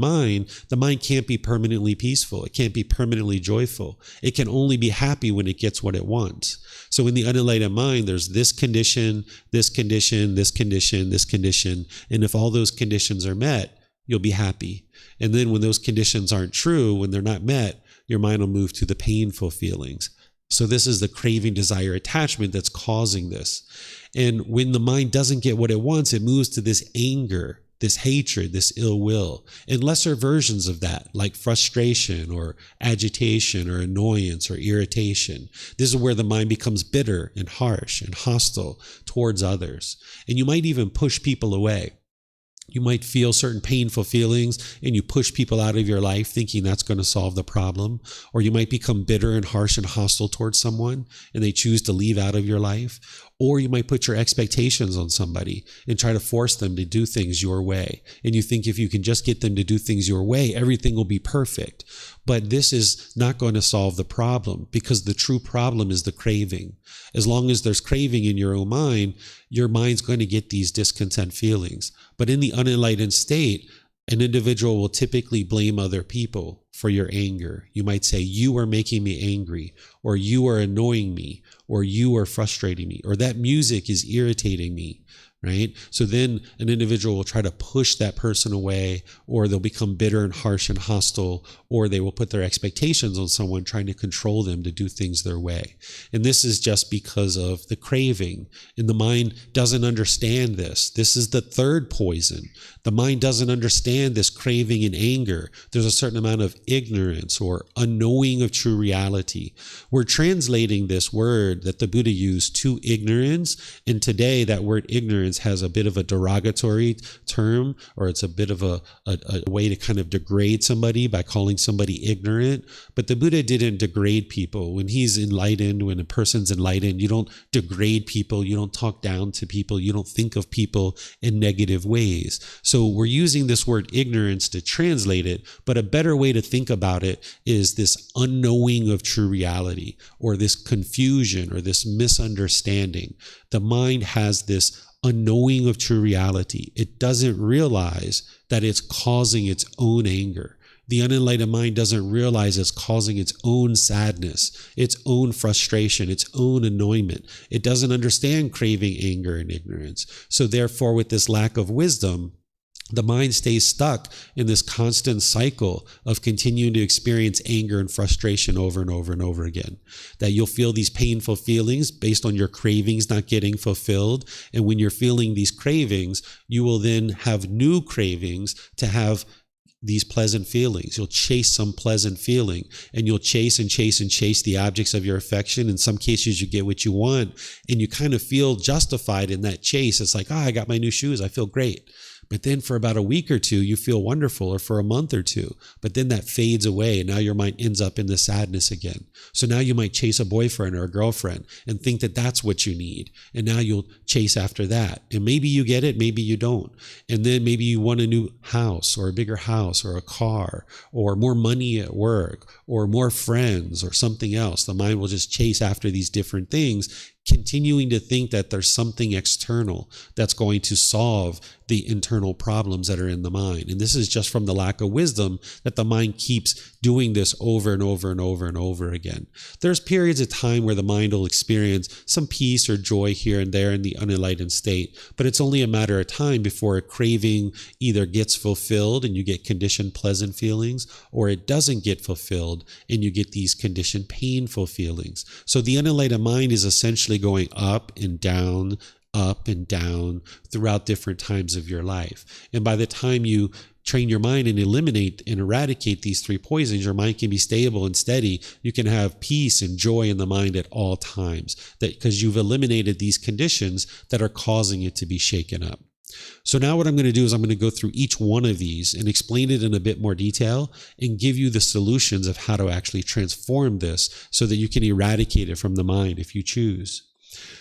A: mind can't be permanently peaceful. It can't be permanently joyful. It can only be happy when it gets what it wants. So in the unenlightened mind, there's this condition, this condition, this condition, this condition. And if all those conditions are met, you'll be happy. And then when those conditions aren't true, when they're not met, your mind will move to the painful feelings. So this is the craving, desire, attachment that's causing this. And when the mind doesn't get what it wants, it moves to this anger, this hatred, this ill will, and lesser versions of that, like frustration or agitation or annoyance or irritation. This is where the mind becomes bitter and harsh and hostile towards others. And you might even push people away. You might feel certain painful feelings and you push people out of your life thinking that's going to solve the problem. Or you might become bitter and harsh and hostile towards someone and they choose to leave out of your life. Or you might put your expectations on somebody and try to force them to do things your way. And you think if you can just get them to do things your way, everything will be perfect. But this is not going to solve the problem because the true problem is the craving. As long as there's craving in your own mind, your mind's going to get these discontent feelings. But in the unenlightened state, an individual will typically blame other people for your anger. You might say, you are making me angry, or you are annoying me, or you are frustrating me, or that music is irritating me, right? So then an individual will try to push that person away, or they'll become bitter and harsh and hostile, or they will put their expectations on someone trying to control them to do things their way. And this is just because of the craving. And the mind doesn't understand this. This is the third poison. The mind doesn't understand this craving and anger. There's a certain amount of ignorance or unknowing of true reality. We're translating this word that the Buddha used to ignorance. And today that word ignorance has a bit of a derogatory term, or it's a bit of a way to kind of degrade somebody by calling somebody ignorant. But the Buddha didn't degrade people. When he's enlightened, when a person's enlightened, you don't degrade people, you don't talk down to people, you don't think of people in negative ways. So we're using this word ignorance to translate it, but a better way to think about it is this unknowing of true reality, or this confusion, or this misunderstanding. The mind has this unknowing of true reality. It doesn't realize that it's causing its own anger. The unenlightened mind doesn't realize it's causing its own sadness, its own frustration, its own annoyment. It doesn't understand craving, anger, and ignorance. So therefore, with this lack of wisdom, the mind stays stuck in this constant cycle of continuing to experience anger and frustration over and over and over again. That you'll feel these painful feelings based on your cravings not getting fulfilled. And when you're feeling these cravings, you will then have new cravings to have these pleasant feelings. You'll chase some pleasant feeling, and you'll chase and chase and chase the objects of your affection. In some cases, you get what you want, and you kind of feel justified in that chase. It's like, I got my new shoes. I feel great. But then for about a week or two, you feel wonderful, or for a month or two. But then that fades away, and now your mind ends up in the sadness again. So now you might chase a boyfriend or a girlfriend and think that that's what you need. And now you'll chase after that. And maybe you get it, maybe you don't. And then maybe you want a new house, or a bigger house, or a car, or more money at work, or more friends, or something else. The mind will just chase after these different things, continuing to think that there's something external that's going to solve the internal problems that are in the mind. And this is just from the lack of wisdom that the mind keeps doing this over and over and over and over again. There's periods of time where the mind will experience some peace or joy here and there in the unenlightened state, but it's only a matter of time before a craving either gets fulfilled and you get conditioned pleasant feelings, or it doesn't get fulfilled and you get these conditioned painful feelings. So the unenlightened mind is essentially going up and down, up and down throughout different times of your life. And by the time you train your mind and eliminate and eradicate these three poisons, your mind can be stable and steady. You can have peace and joy in the mind at all times, because you've eliminated these conditions that are causing it to be shaken up. So now what I'm going to do is I'm going to go through each one of these and explain it in a bit more detail and give you the solutions of how to actually transform this so that you can eradicate it from the mind if you choose.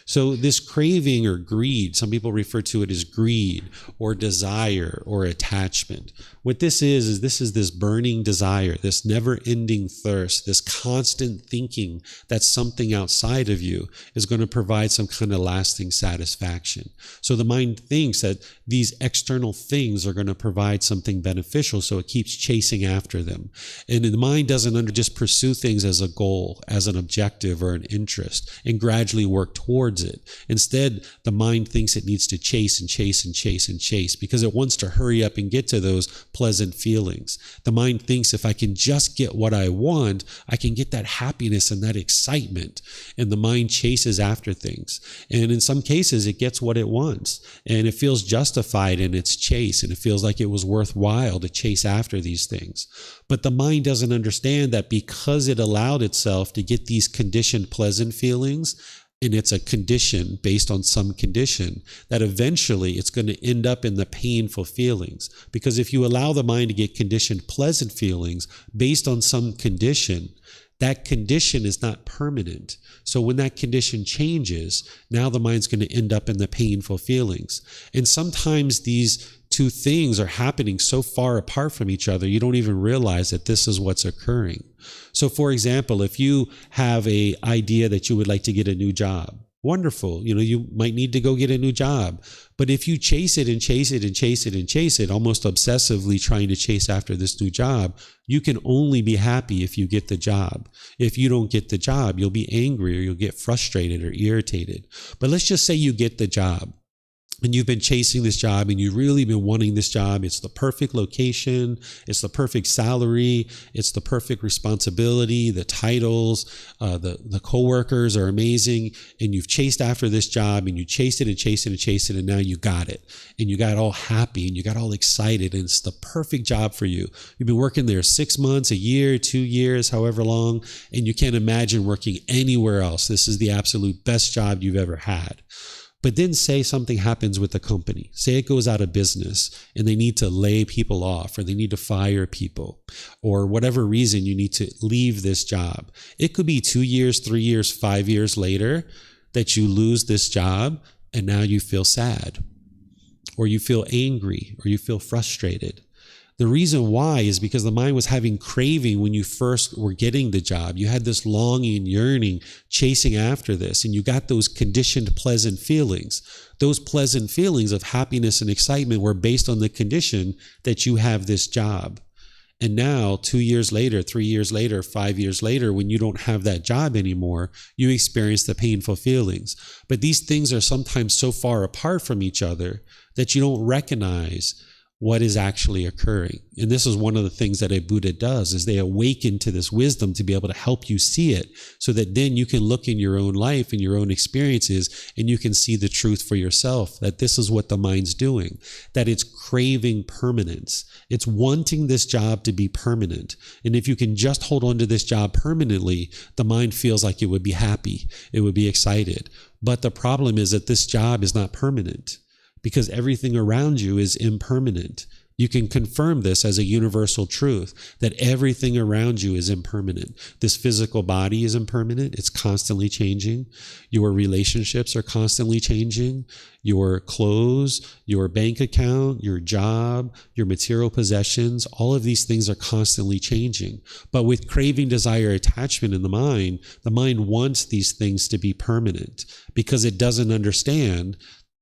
A: So this craving or greed, some people refer to it as greed or desire or attachment. What this is this burning desire, this never-ending thirst, this constant thinking that something outside of you is going to provide some kind of lasting satisfaction. So the mind thinks that these external things are going to provide something beneficial, so it keeps chasing after them. And the mind doesn't just pursue things as a goal, as an objective or an interest, and gradually work towards it. Instead, the mind thinks it needs to chase and chase and chase and chase because it wants to hurry up and get to those pleasant feelings. The mind thinks if I can just get what I want, I can get that happiness and that excitement. And the mind chases after things. And in some cases, it gets what it wants. And it feels justified in its chase. And it feels like it was worthwhile to chase after these things. But the mind doesn't understand that because it allowed itself to get these conditioned pleasant feelings, and it's a condition based on some condition, that eventually it's going to end up in the painful feelings. Because if you allow the mind to get conditioned pleasant feelings based on some condition, that condition is not permanent. So when that condition changes, now the mind's going to end up in the painful feelings. And sometimes these two things are happening so far apart from each other, you don't even realize that this is what's occurring. So for example, if you have an idea that you would like to get a new job, wonderful. You might need to go get a new job. But if you chase it and chase it and chase it and chase it, almost obsessively trying to chase after this new job, you can only be happy if you get the job. If you don't get the job, you'll be angry or you'll get frustrated or irritated. But let's just say you get the job. And you've been chasing this job and you've really been wanting this job. It's the perfect location. It's the perfect salary. It's the perfect responsibility. The titles, the coworkers are amazing. And you've chased after this job and you chased it and chased it and chased it. And now you got it. And you got all happy and you got all excited. And it's the perfect job for you. You've been working there 6 months, a year, 2 years, however long. And you can't imagine working anywhere else. This is the absolute best job you've ever had. But then say something happens with the company. Say it goes out of business and they need to lay people off or they need to fire people or whatever reason you need to leave this job. It could be 2 years, 3 years, 5 years later that you lose this job and now you feel sad or you feel angry or you feel frustrated. The reason why is because the mind was having craving when you first were getting the job. You had this longing and yearning, chasing after this, and you got those conditioned pleasant feelings. Those pleasant feelings of happiness and excitement were based on the condition that you have this job. And now, 2 years later, 3 years later, 5 years later, when you don't have that job anymore, you experience the painful feelings. But these things are sometimes so far apart from each other that you don't recognize what is actually occurring. And this is one of the things that a Buddha does, is they awaken to this wisdom to be able to help you see it so that then you can look in your own life and your own experiences and you can see the truth for yourself, that this is what the mind's doing, that it's craving permanence. It's wanting this job to be permanent. And if you can just hold on to this job permanently, the mind feels like it would be happy. It would be excited. But the problem is that this job is not permanent, because everything around you is impermanent. You can confirm this as a universal truth, that everything around you is impermanent. This physical body is impermanent. It's constantly changing. Your relationships are constantly changing. Your clothes, your bank account, your job, your material possessions, all of these things are constantly changing. But with craving, desire, attachment in the mind wants these things to be permanent because it doesn't understand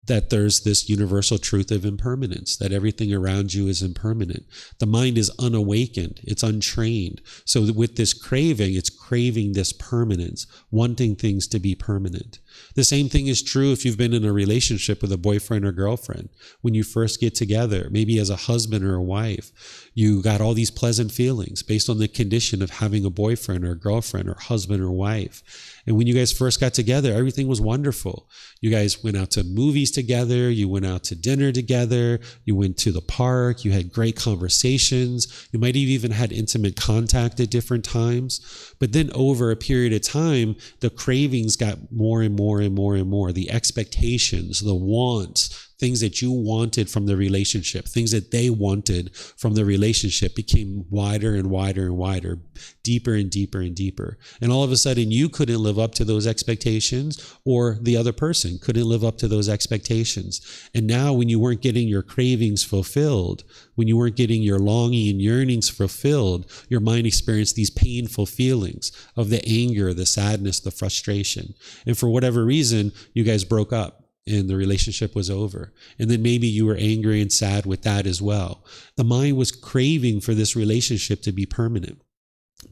A: that there's this universal truth of impermanence, that everything around you is impermanent. The mind is unawakened, it's untrained. So with this craving, it's craving this permanence, wanting things to be permanent. The same thing is true if you've been in a relationship with a boyfriend or girlfriend. When you first get together, maybe as a husband or a wife, you got all these pleasant feelings based on the condition of having a boyfriend or girlfriend or husband or wife. And when you guys first got together, everything was wonderful. You guys went out to movies together, you went out to dinner together, you went to the park, you had great conversations, you might have even had intimate contact at different times. But then over a period of time, the cravings got more and more and more and more. The expectations, the wants, things that you wanted from the relationship, things that they wanted from the relationship became wider and wider and wider, deeper and deeper and deeper. And all of a sudden you couldn't live up to those expectations, or the other person couldn't live up to those expectations. And now when you weren't getting your cravings fulfilled, when you weren't getting your longing and yearnings fulfilled, your mind experienced these painful feelings of the anger, the sadness, the frustration. And for whatever reason, you guys broke up and the relationship was over. And then maybe you were angry and sad with that as well. The mind was craving for this relationship to be permanent,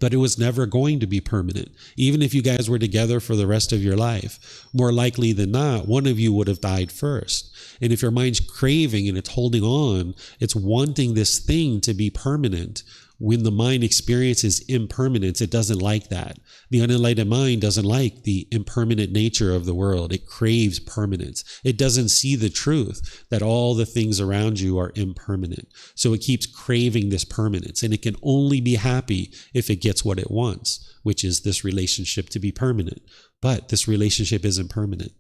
A: but it was never going to be permanent. Even if you guys were together for the rest of your life, more likely than not, one of you would have died first. And if your mind's craving and it's holding on, it's wanting this thing to be permanent. When the mind experiences impermanence, it doesn't like that. The unenlightened mind doesn't like the impermanent nature of the world. It craves permanence. It doesn't see the truth that all the things around you are impermanent. So it keeps craving this permanence, and it can only be happy if it gets what it wants, which is this relationship to be permanent. But this relationship isn't permanent.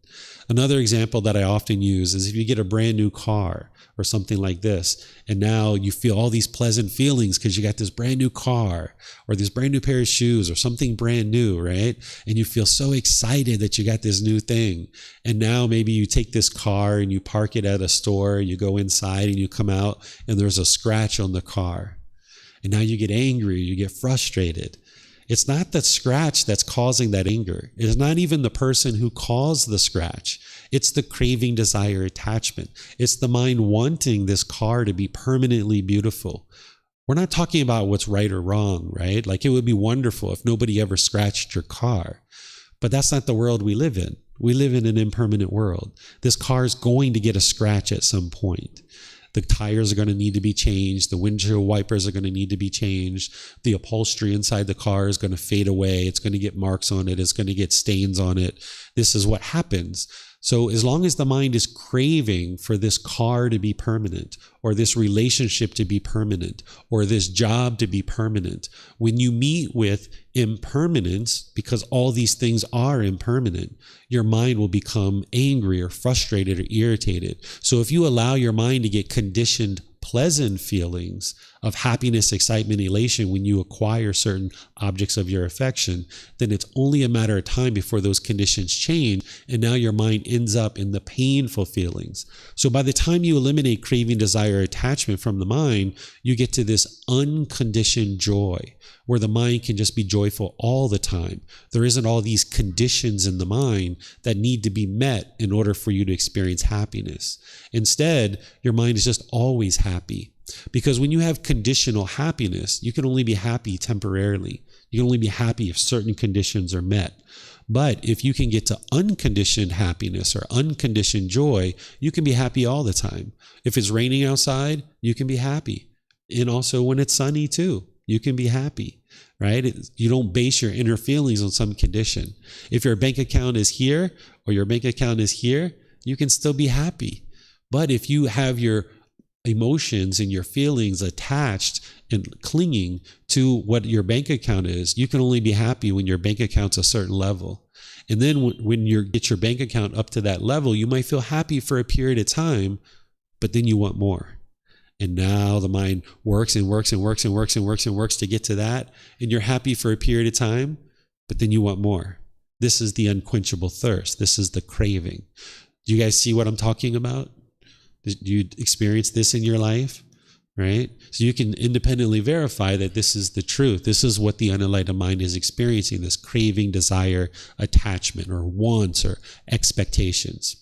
A: Another example that I often use is if you get a brand new car or something like this, and now you feel all these pleasant feelings because you got this brand new car or this brand new pair of shoes or something brand new, right? And you feel so excited that you got this new thing. And now maybe you take this car and you park it at a store, you go inside and you come out and there's a scratch on the car. And now you get angry, you get frustrated. It's not the scratch that's causing that anger. It is not even the person who caused the scratch. It's the craving, desire, attachment. It's the mind wanting this car to be permanently beautiful. We're not talking about what's right or wrong, right? Like it would be wonderful if nobody ever scratched your car. But that's not the world we live in. We live in an impermanent world. This car is going to get a scratch at some point. The tires are going to need to be changed. The windshield wipers are going to need to be changed. The upholstery inside the car is going to fade away. It's going to get marks on it. It's going to get stains on it. This is what happens. So as long as the mind is craving for this car to be permanent, or this relationship to be permanent, or this job to be permanent, when you meet with impermanence, because all these things are impermanent, your mind will become angry or frustrated or irritated. So if you allow your mind to get conditioned pleasant feelings of happiness, excitement, elation when you acquire certain objects of your affection, then it's only a matter of time before those conditions change, and now your mind ends up in the painful feelings. So by the time you eliminate craving, desire, attachment from the mind, you get to this unconditioned joy, where the mind can just be joyful all the time. There isn't all these conditions in the mind that need to be met in order for you to experience happiness. Instead, your mind is just always happy. Because when you have conditional happiness, you can only be happy temporarily. You can only be happy if certain conditions are met. But if you can get to unconditioned happiness or unconditioned joy, you can be happy all the time. If it's raining outside, you can be happy. And also when it's sunny too, you can be happy, right? You don't base your inner feelings on some condition. If your bank account is here or your bank account is here, you can still be happy. But if you have your emotions and your feelings attached and clinging to what your bank account is, you can only be happy when your bank account's a certain level. And then when you get your bank account up to that level, you might feel happy for a period of time, but then you want more. And now the mind works and works and works and works and works and works to get to that. And you're happy for a period of time, but then you want more. This is the unquenchable thirst. This is the craving. Do you guys see what I'm talking about? Do you experience this in your life? Right? So you can independently verify that this is the truth. This is what the unenlightened mind is experiencing, this craving, desire, attachment, or wants, or expectations.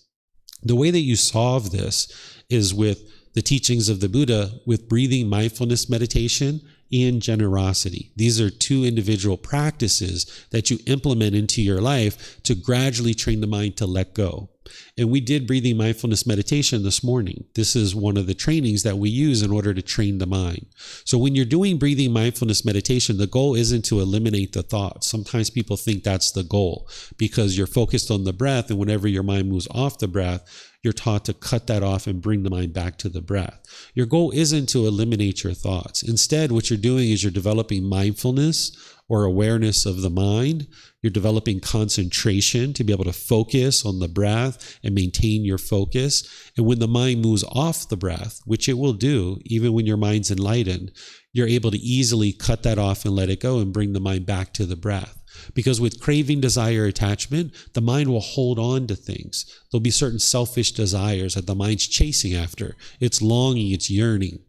A: The way that you solve this is with the teachings of the Buddha, with breathing mindfulness meditation and generosity. These are two individual practices that you implement into your life to gradually train the mind to let go. And we did breathing mindfulness meditation this morning. This is one of the trainings that we use in order to train the mind. So when you're doing breathing mindfulness meditation, the goal isn't to eliminate the thoughts. Sometimes people think that's the goal because you're focused on the breath, and whenever your mind moves off the breath, you're taught to cut that off and bring the mind back to the breath. Your goal isn't to eliminate your thoughts. Instead, what you're doing is you're developing mindfulness or awareness of the mind. You're developing concentration to be able to focus on the breath and maintain your focus. And when the mind moves off the breath, which it will do, even when your mind's enlightened, you're able to easily cut that off and let it go and bring the mind back to the breath. Because with craving, desire, attachment, the mind will hold on to things. There'll be certain selfish desires that the mind's chasing after. It's longing, it's yearning.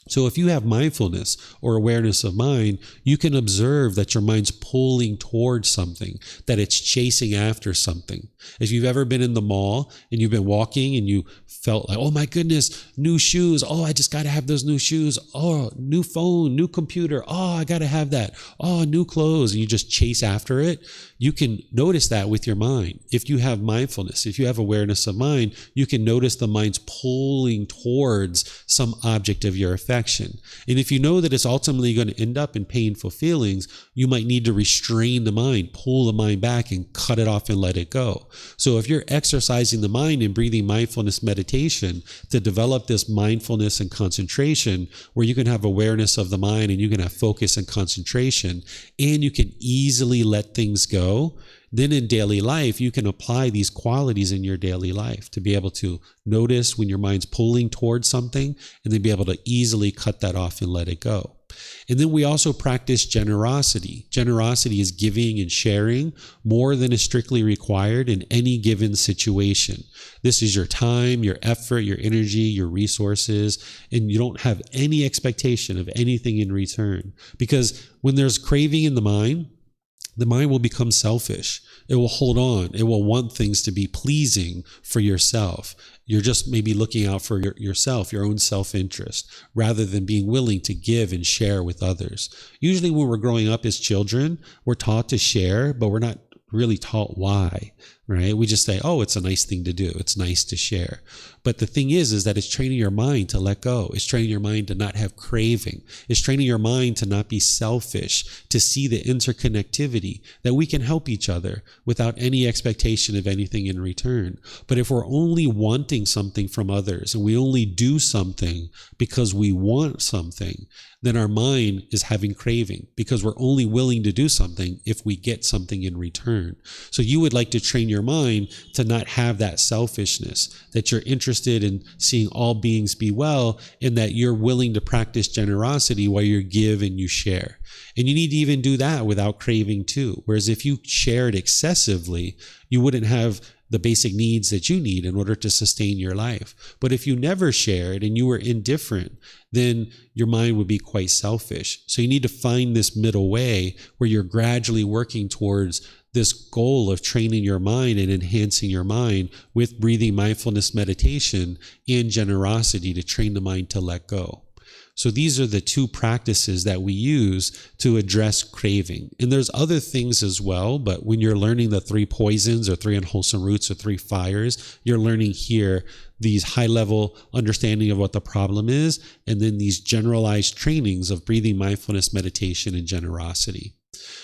A: So if you have mindfulness or awareness of mind, you can observe that your mind's pulling towards something, that it's chasing after something. If you've ever been in the mall and you've been walking and you felt like, oh my goodness, new shoes. Oh, I just got to have those new shoes. Oh, new phone, new computer. Oh, I got to have that. Oh, new clothes. And you just chase after it. You can notice that with your mind. If you have mindfulness, if you have awareness of mind, you can notice the mind's pulling towards some object of your affection. And if you know that it's ultimately going to end up in painful feelings, you might need to restrain the mind, pull the mind back and cut it off and let it go. So if you're exercising the mind and breathing mindfulness meditation to develop this mindfulness and concentration where you can have awareness of the mind and you can have focus and concentration and you can easily let things go, then in daily life, you can apply these qualities in your daily life to be able to notice when your mind's pulling towards something and then be able to easily cut that off and let it go. And then we also practice generosity. Generosity is giving and sharing more than is strictly required in any given situation. This is your time, your effort, your energy, your resources, and you don't have any expectation of anything in return. Because when there's craving in the mind will become selfish. It will hold on. It will want things to be pleasing for yourself. You're just maybe looking out for yourself, your own self-interest, rather than being willing to give and share with others. Usually when we're growing up as children, we're taught to share, but we're not really taught why, right? We just say, oh, it's a nice thing to do. It's nice to share. But the thing is that it's training your mind to let go. It's training your mind to not have craving. It's training your mind to not be selfish, to see the interconnectivity, that we can help each other without any expectation of anything in return. But if we're only wanting something from others and we only do something because we want something, then our mind is having craving because we're only willing to do something if we get something in return. So you would like to train your mind to not have that selfishness, that you're interested in seeing all beings be well, and that you're willing to practice generosity while you give and you share. And you need to even do that without craving too. Whereas if you shared excessively, you wouldn't have the basic needs that you need in order to sustain your life. But if you never shared and you were indifferent, then your mind would be quite selfish. So you need to find this middle way where you're gradually working towards this goal of training your mind and enhancing your mind with breathing mindfulness meditation and generosity to train the mind to let go. So these are the two practices that we use to address craving. And there's other things as well, but when you're learning the 3 poisons or 3 unwholesome roots or 3 fires, you're learning here these high-level understanding of what the problem is, and then these generalized trainings of breathing mindfulness meditation and generosity.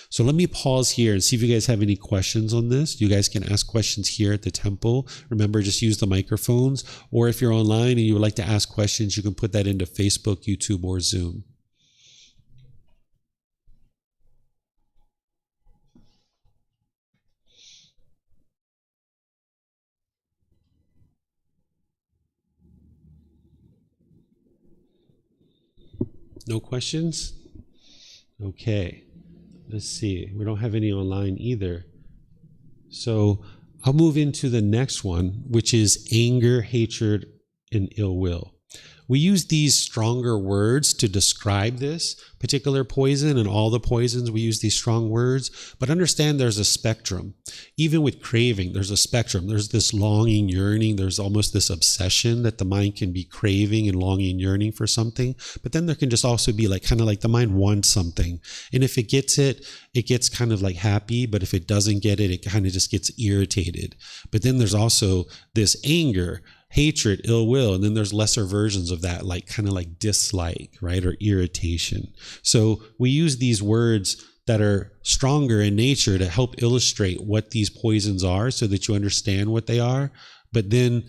A: So let me pause here and see if you guys have any questions on this. You guys can ask questions here at the temple. Remember, just use the microphones. Or if you're online and you would like to ask questions, you can put that into Facebook, YouTube, or Zoom. No questions? Okay. Let's see. We don't have any online either. So I'll move into the next one, which is anger, hatred, and ill will. we use these stronger words to describe this particular poison, and all the poisons we use these strong words. But understand there's a spectrum. Even with craving, there's a spectrum. There's this longing, yearning. There's almost this obsession that the mind can be craving and longing, yearning for something. But then there can just also be like kind of like the mind wants something. And if it gets it, it gets kind of like happy. But if it doesn't get it, it kind of just gets irritated. But then there's also this anger, hatred, ill will, and then there's lesser versions of that, like kind of like dislike, right, or irritation. So we use these words that are stronger in nature to help illustrate what these poisons are so that you understand what they are, but then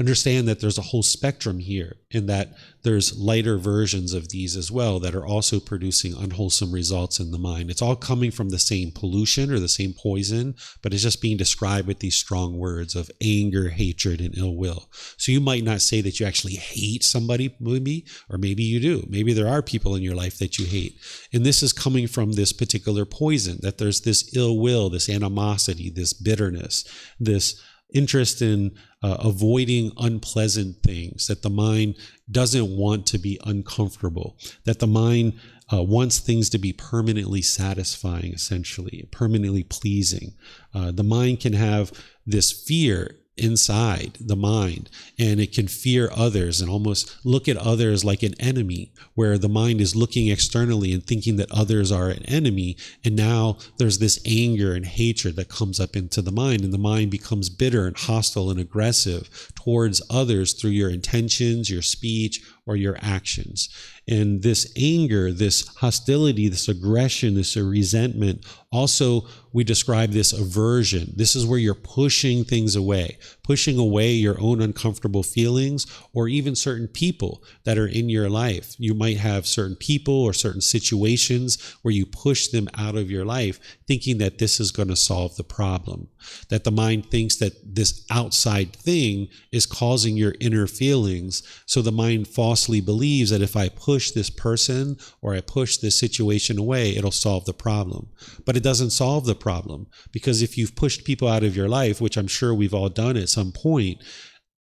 A: understand that there's a whole spectrum here, and that there's lighter versions of these as well that are also producing unwholesome results in the mind. It's all coming from the same pollution or the same poison, but it's just being described with these strong words of anger, hatred, and ill will. So you might not say that you actually hate somebody, maybe, or maybe you do. Maybe there are people in your life that you hate. And this is coming from this particular poison, that there's this ill will, this animosity, this bitterness, this interest in avoiding unpleasant things, that the mind doesn't want to be uncomfortable, that the mind wants things to be permanently satisfying, essentially, permanently pleasing. The mind can have this fear inside the mind, and it can fear others and almost look at others like an enemy, where the mind is looking externally and thinking that others are an enemy. And now there's this anger and hatred that comes up into the mind, and the mind becomes bitter and hostile and aggressive towards others through your intentions, your speech, or your actions. And this anger, this hostility, this aggression, this resentment, also we describe this aversion. This is where you're pushing things away, pushing away your own uncomfortable feelings, or even certain people that are in your life. You might have certain people or certain situations where you push them out of your life, thinking that this is going to solve the problem, that the mind thinks that this outside thing is causing your inner feelings. So the mind falsely believes that if I push this person or I push this situation away, it'll solve the problem. But it doesn't solve the problem, because if you've pushed people out of your life, which I'm sure we've all done at some point,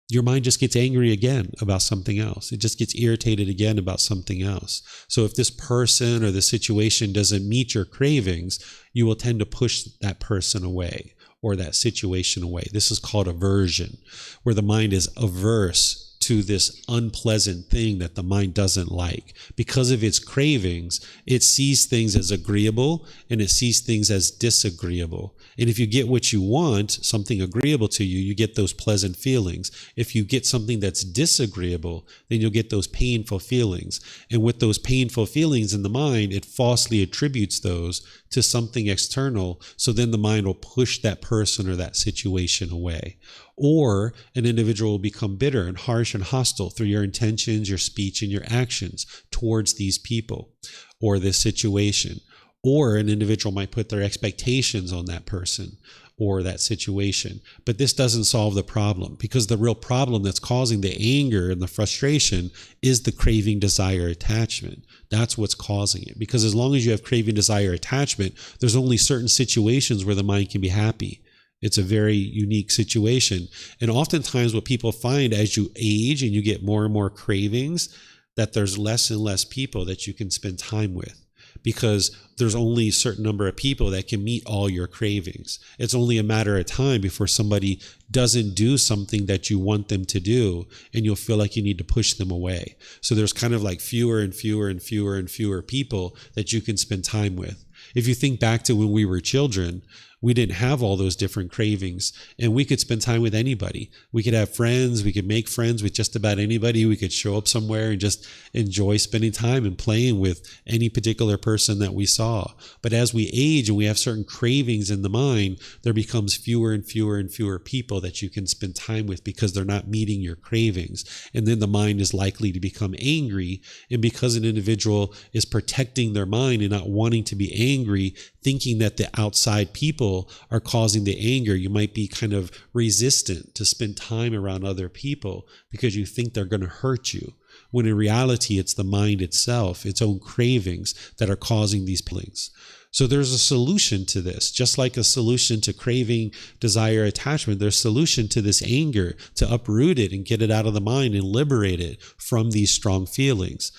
A: your mind just gets angry again about something else. It just gets irritated again about something else. So if this person or the situation doesn't meet your cravings, you will tend to push that person away or that situation away. This is called aversion, where the mind is averse to this unpleasant thing that the mind doesn't like. Because of its cravings, it sees things as agreeable and it sees things as disagreeable. And if you get what you want, something agreeable to you, you get those pleasant feelings. If you get something that's disagreeable, then you'll get those painful feelings. And with those painful feelings in the mind, it falsely attributes those to something external. So then the mind will push that person or that situation away. Or an individual will become bitter and harsh and hostile through your intentions, your speech, and your actions towards these people or this situation. Or an individual might put their expectations on that person or that situation. But this doesn't solve the problem, because the real problem that's causing the anger and the frustration is the craving, desire, attachment. That's what's causing it. Because as long as you have craving, desire, attachment, there's only certain situations where the mind can be happy. It's a very unique situation. And oftentimes what people find as you age and you get more and more cravings, that there's less and less people that you can spend time with, because there's only a certain number of people that can meet all your cravings. It's only a matter of time before somebody doesn't do something that you want them to do, and you'll feel like you need to push them away. So there's kind of like fewer and fewer and fewer and fewer people that you can spend time with. If you think back to when we were children, we didn't have all those different cravings, and we could spend time with anybody. We could have friends. We could make friends with just about anybody. We could show up somewhere and just enjoy spending time and playing with any particular person that we saw. But as we age and we have certain cravings in the mind, there becomes fewer and fewer and fewer people that you can spend time with, because they're not meeting your cravings. And then the mind is likely to become angry. And because an individual is protecting their mind and not wanting to be angry, thinking that the outside people are causing the anger, you might be kind of resistant to spend time around other people because you think they're going to hurt you. when in reality it's the mind itself, its own cravings that are causing these feelings. So there's a solution to this, just like a solution to craving, desire, attachment. There's a solution to this anger, to uproot it and get it out of the mind and liberate it from these strong feelings.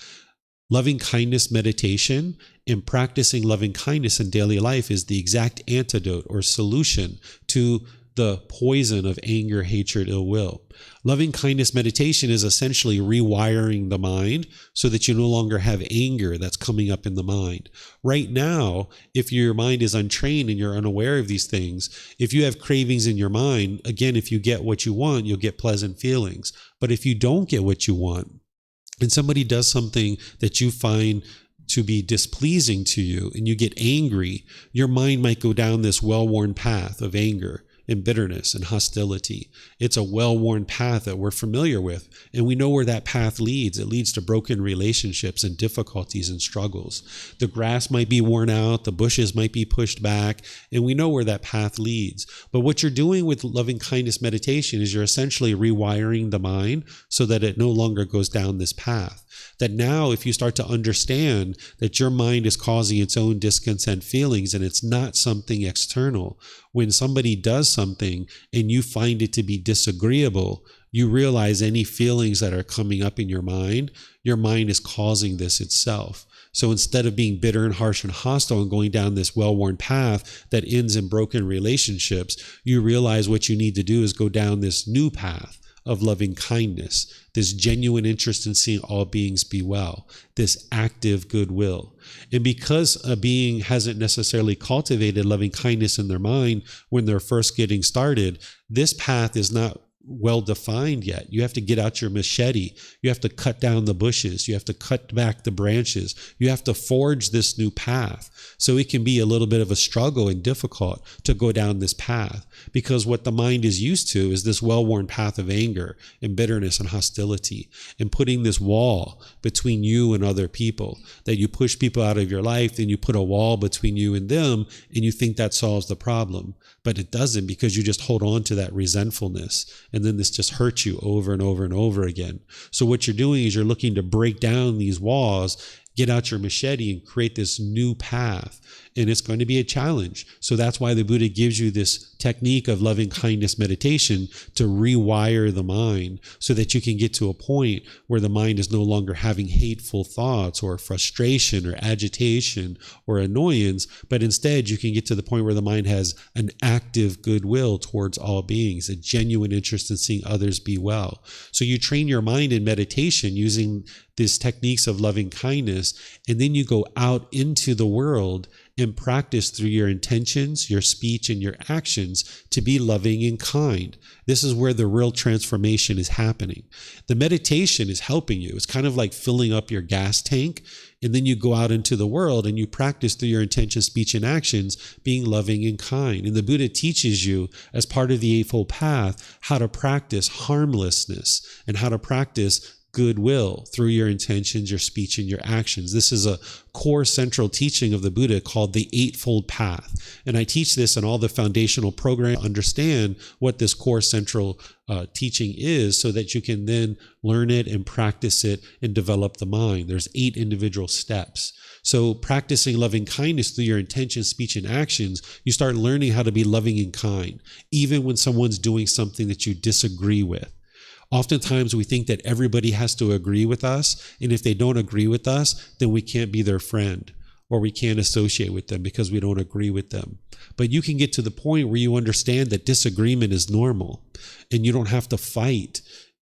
A: Loving kindness meditation and practicing loving kindness in daily life is the exact antidote or solution to the poison of anger, hatred, ill will. Loving kindness meditation is essentially rewiring the mind so that you no longer have anger that's coming up in the mind. Right now, if your mind is untrained and you're unaware of these things, if you have cravings in your mind, again, if you get what you want, you'll get pleasant feelings. But if you don't get what you want, and somebody does something that you find to be displeasing to you and you get angry, your mind might go down this well-worn path of anger and bitterness and hostility. It's a well-worn path that we're familiar with, and we know where that path leads. It leads to broken relationships and difficulties and struggles. The grass might be worn out, the bushes might be pushed back, and we know where that path leads. But what you're doing with loving kindness meditation is you're essentially rewiring the mind so that it no longer goes down this path. That now, if you start to understand that your mind is causing its own discontent feelings and it's not something external, when somebody does something and you find it to be disagreeable, you realize any feelings that are coming up in your mind is causing this itself. So instead of being bitter and harsh and hostile and going down this well-worn path that ends in broken relationships, you realize what you need to do is go down this new path of loving kindness, this genuine interest in seeing all beings be well, this active goodwill. And because a being hasn't necessarily cultivated loving kindness in their mind when they're first getting started, this path is not well defined yet. You have to get out your machete. You have to cut down the bushes. You have to cut back the branches. You have to forge this new path. So it can be a little bit of a struggle and difficult to go down this path, because what the mind is used to is this well-worn path of anger and bitterness and hostility, and putting this wall between you and other people, that you push people out of your life, then you put a wall between you and them, and you think that solves the problem. But it doesn't, because you just hold on to that resentfulness. And then this just hurts you over and over and over again. So what you're doing is you're looking to break down these walls, get out your machete and create this new path. And it's going to be a challenge. So that's why the Buddha gives you this technique of loving kindness meditation to rewire the mind so that you can get to a point where the mind is no longer having hateful thoughts or frustration or agitation or annoyance, but instead you can get to the point where the mind has an active goodwill towards all beings, a genuine interest in seeing others be well. So you train your mind in meditation using these techniques of loving kindness, and then you go out into the world and practice through your intentions, your speech, and your actions to be loving and kind. This is where the real transformation is happening. The meditation is helping you. It's kind of like filling up your gas tank, and then you go out into the world and you practice through your intention, speech, and actions being loving and kind. And the Buddha teaches you, as part of the Eightfold Path, how to practice harmlessness and how to practice goodwill through your intentions, your speech, and your actions. This is a core central teaching of the Buddha called the Eightfold Path. And I teach this in all the foundational programs to understand what this core central teaching is so that you can then learn it and practice it and develop the mind. There's 8 individual steps. So practicing loving kindness through your intention, speech, and actions, you start learning how to be loving and kind, even when someone's doing something that you disagree with. Oftentimes we think that everybody has to agree with us, and if they don't agree with us, then we can't be their friend or we can't associate with them because we don't agree with them. But you can get to the point where you understand that disagreement is normal and you don't have to fight.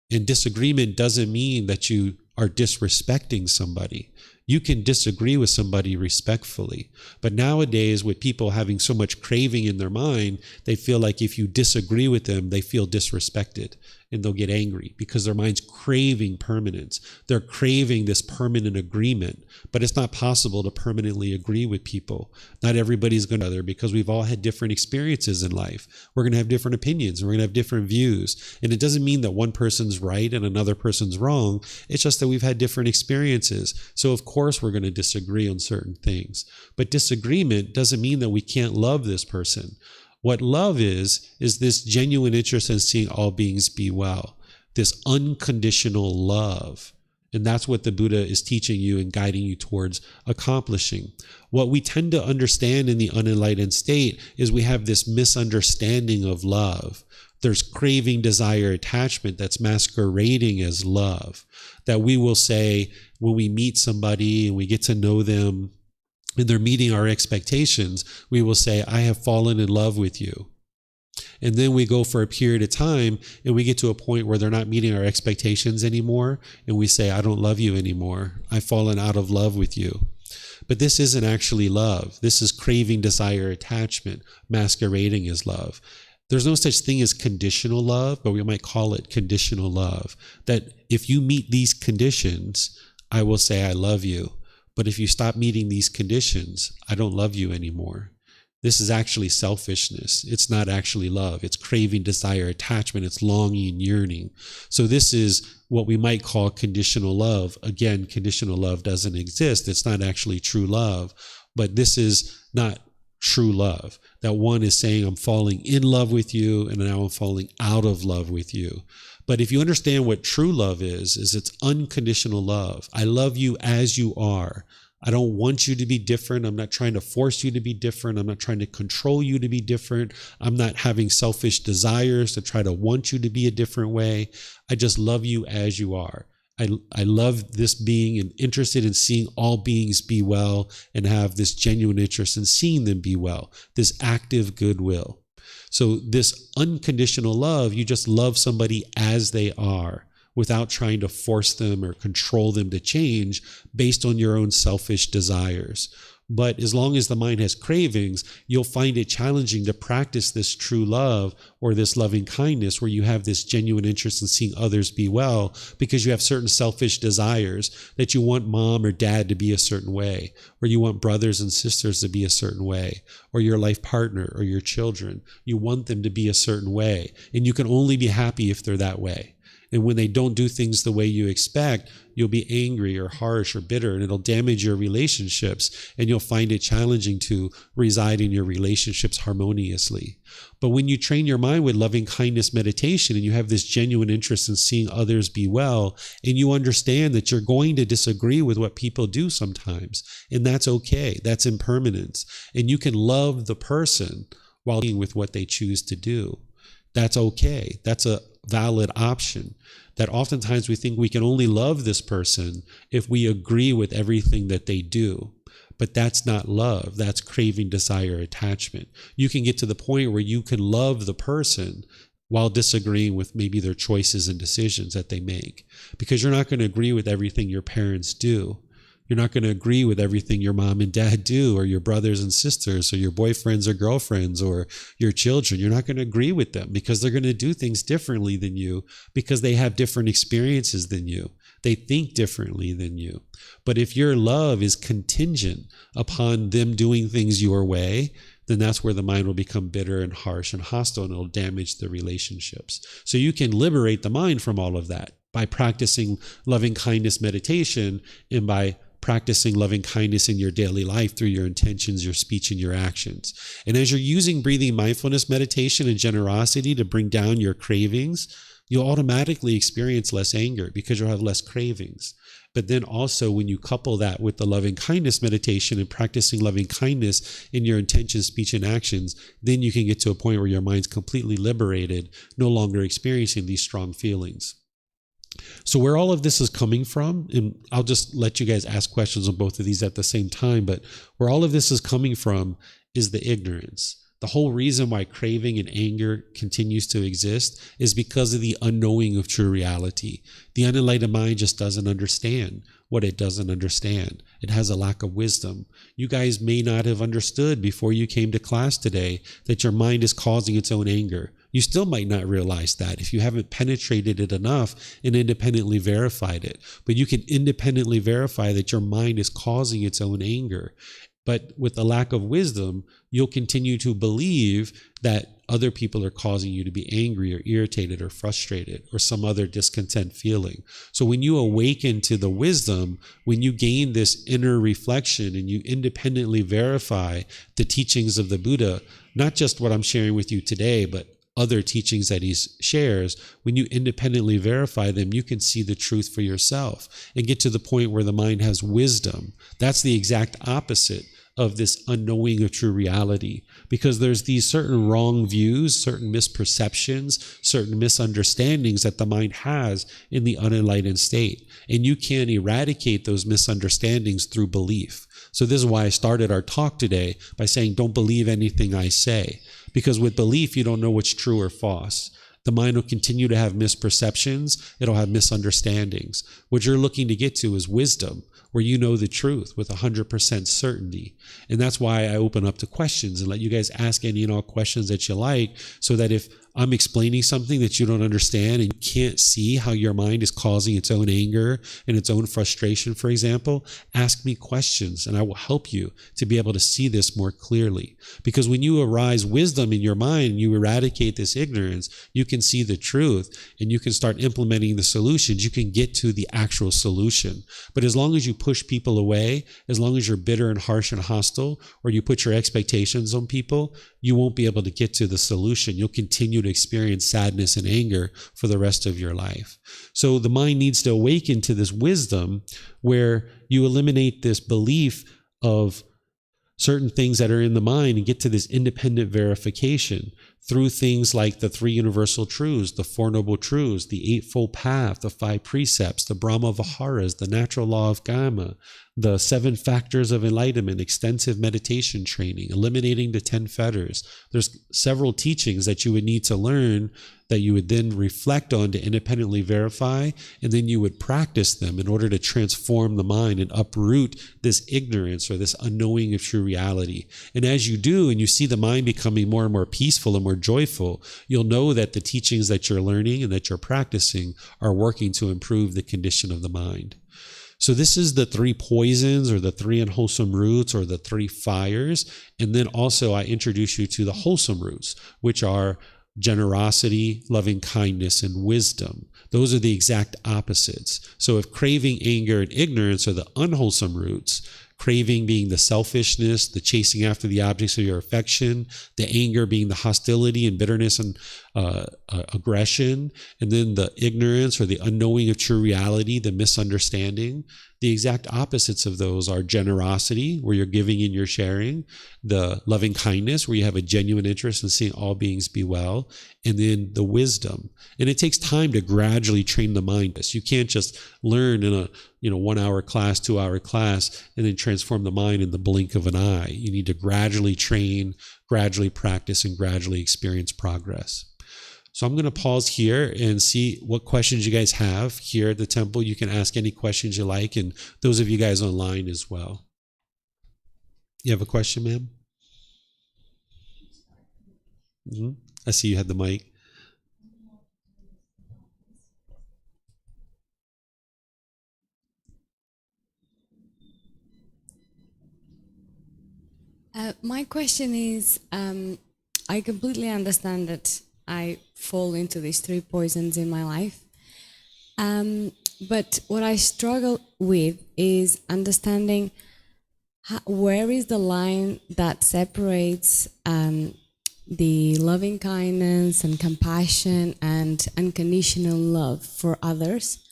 A: And disagreement doesn't mean that you are disrespecting somebody. You can disagree with somebody respectfully. But nowadays, with people having so much craving in their mind, they feel like if you disagree with them, they feel disrespected and they'll get angry because their mind's craving permanence. They're craving this permanent agreement, but it's not possible to permanently agree with people. Not everybody's going to, because we've all had different experiences in life. We're going to have different opinions. We're going to have different views. And it doesn't mean that one person's right and another person's wrong. It's just that we've had different experiences. So of course we're going to disagree on certain things. But disagreement doesn't mean that we can't love this person. What love is this genuine interest in seeing all beings be well, this unconditional love. And that's what the Buddha is teaching you and guiding you towards accomplishing. What we tend to understand in the unenlightened state is we have this misunderstanding of love. There's craving, desire, attachment that's masquerading as love. That we will say when we meet somebody and we get to know them and they're meeting our expectations, we will say, I have fallen in love with you. And then we go for a period of time and we get to a point where they're not meeting our expectations anymore. And we say, I don't love you anymore. I've fallen out of love with you. But this isn't actually love. This is craving, desire, attachment, masquerading as love. There's no such thing as conditional love, but we might call it conditional love. That if you meet these conditions, I will say I love you. But if you stop meeting these conditions, I don't love you anymore. This is actually selfishness. It's not actually love. It's craving, desire, attachment. It's longing, yearning. So this is what we might call conditional love. Again, conditional love doesn't exist. It's not actually true love. But this is not true love. That one is saying, I'm falling in love with you, and now I'm falling out of love with you. But if you understand what true love is it's unconditional love. I love you as you are. I don't want you to be different. I'm not trying to force you to be different. I'm not trying to control you to be different. I'm not having selfish desires to try to want you to be a different way. I just love you as you are. I love this being and interested in seeing all beings be well and have this genuine interest in seeing them be well, this active goodwill. So this unconditional love, you just love somebody as they are, without trying to force them or control them to change based on your own selfish desires. But as long as the mind has cravings, you'll find it challenging to practice this true love or this loving kindness where you have this genuine interest in seeing others be well because you have certain selfish desires that you want mom or dad to be a certain way, or you want brothers and sisters to be a certain way, or your life partner or your children. You want them to be a certain way, and you can only be happy if they're that way. And when they don't do things the way you expect, you'll be angry or harsh or bitter, and it'll damage your relationships, and you'll find it challenging to reside in your relationships harmoniously. But when you train your mind with loving kindness meditation, and you have this genuine interest in seeing others be well, and you understand that you're going to disagree with what people do sometimes, and that's okay. That's impermanence. And you can love the person while being with what they choose to do. That's okay. That's a valid option. That oftentimes we think we can only love this person if we agree with everything that they do. But that's not love. That's craving, desire, attachment. You can get to the point where you can love the person while disagreeing with maybe their choices and decisions that they make. Because you're not going to agree with everything your parents do. You're not going to agree with everything your mom and dad do, or your brothers and sisters, or your boyfriends or girlfriends, or your children. You're not going to agree with them because they're going to do things differently than you because they have different experiences than you. They think differently than you. But if your love is contingent upon them doing things your way, then that's where the mind will become bitter and harsh and hostile, and it'll damage the relationships. So you can liberate the mind from all of that by practicing loving kindness meditation and by practicing loving kindness in your daily life through your intentions, your speech, and your actions. And as you're using breathing mindfulness meditation and generosity to bring down your cravings, you'll automatically experience less anger because you'll have less cravings. But then also when you couple that with the loving kindness meditation and practicing loving kindness in your intentions, speech, and actions, then you can get to a point where your mind's completely liberated, no longer experiencing these strong feelings. So where all of this is coming from, and I'll just let you guys ask questions on both of these at the same time, but where all of this is coming from is the ignorance. The whole reason why craving and anger continues to exist is because of the unknowing of true reality. The unenlightened mind just doesn't understand what it doesn't understand. It has a lack of wisdom. You guys may not have understood before you came to class today that your mind is causing its own anger. You still might not realize that if you haven't penetrated it enough and independently verified it. But you can independently verify that your mind is causing its own anger. But with the lack of wisdom, you'll continue to believe that other people are causing you to be angry or irritated or frustrated or some other discontent feeling. So when you awaken to the wisdom, when you gain this inner reflection and you independently verify the teachings of the Buddha, not just what I'm sharing with you today, but other teachings that he shares, when you independently verify them, you can see the truth for yourself and get to the point where the mind has wisdom. That's the exact opposite of this unknowing of true reality, because there's these certain wrong views, certain misperceptions, certain misunderstandings that the mind has in the unenlightened state. And you can eradicate those misunderstandings through belief. So this is why I started our talk today by saying, don't believe anything I say, because with belief, you don't know what's true or false. The mind will continue to have misperceptions. It'll have misunderstandings. What you're looking to get to is wisdom, where you know the truth with 100% certainty. And that's why I open up to questions and let you guys ask any and all questions that you like, so that if I'm explaining something that you don't understand and you can't see how your mind is causing its own anger and its own frustration, for example, ask me questions and I will help you to be able to see this more clearly. Because when you arise wisdom in your mind, you eradicate this ignorance, you can see the truth and you can start implementing the solutions. You can get to the actual solution. But as long as you push people away, as long as you're bitter and harsh and hostile, or you put your expectations on people, you won't be able to get to the solution. You'll continue to experience sadness and anger for the rest of your life. So the mind needs to awaken to this wisdom where you eliminate this belief of certain things that are in the mind and get to this independent verification through things like the Three Universal Truths, the Four Noble Truths, the Eightfold Path, the Five Precepts, the Brahma Viharas, the Natural Law of Karma, the 7 Factors of Enlightenment, extensive meditation training, eliminating the 10 fetters. There's several teachings that you would need to learn that you would then reflect on to independently verify, and then you would practice them in order to transform the mind and uproot this ignorance or this unknowing of true reality. And as you do, and you see the mind becoming more and more peaceful and more joyful, you'll know that the teachings that you're learning and that you're practicing are working to improve the condition of the mind. So this is the 3 poisons, or the 3 unwholesome roots, or the 3 fires. And then also I introduce you to the wholesome roots, which are generosity, loving kindness, and wisdom. Those are the exact opposites. So if craving, anger, and ignorance are the unwholesome roots, craving being the selfishness, the chasing after the objects of your affection, the anger being the hostility and bitterness and aggression, and then the ignorance or the unknowing of true reality, the misunderstanding. The exact opposites of those are generosity, where you're giving and you're sharing, the loving kindness, where you have a genuine interest in seeing all beings be well, and then the wisdom. And it takes time to gradually train the mind. You can't just learn in a 1-hour class, 2-hour class, and then transform the mind in the blink of an eye. You need to gradually train, gradually practice, and gradually experience progress. So I'm going to pause here and see what questions you guys have here at the temple. You can ask any questions you like, and those of you guys online as well. You have a question, ma'am? Mm-hmm. I see you had the mic.
B: My question is, I completely understand that I fall into these 3 poisons in my life. But what I struggle with is understanding where is the line that separates the loving kindness and compassion and unconditional love for others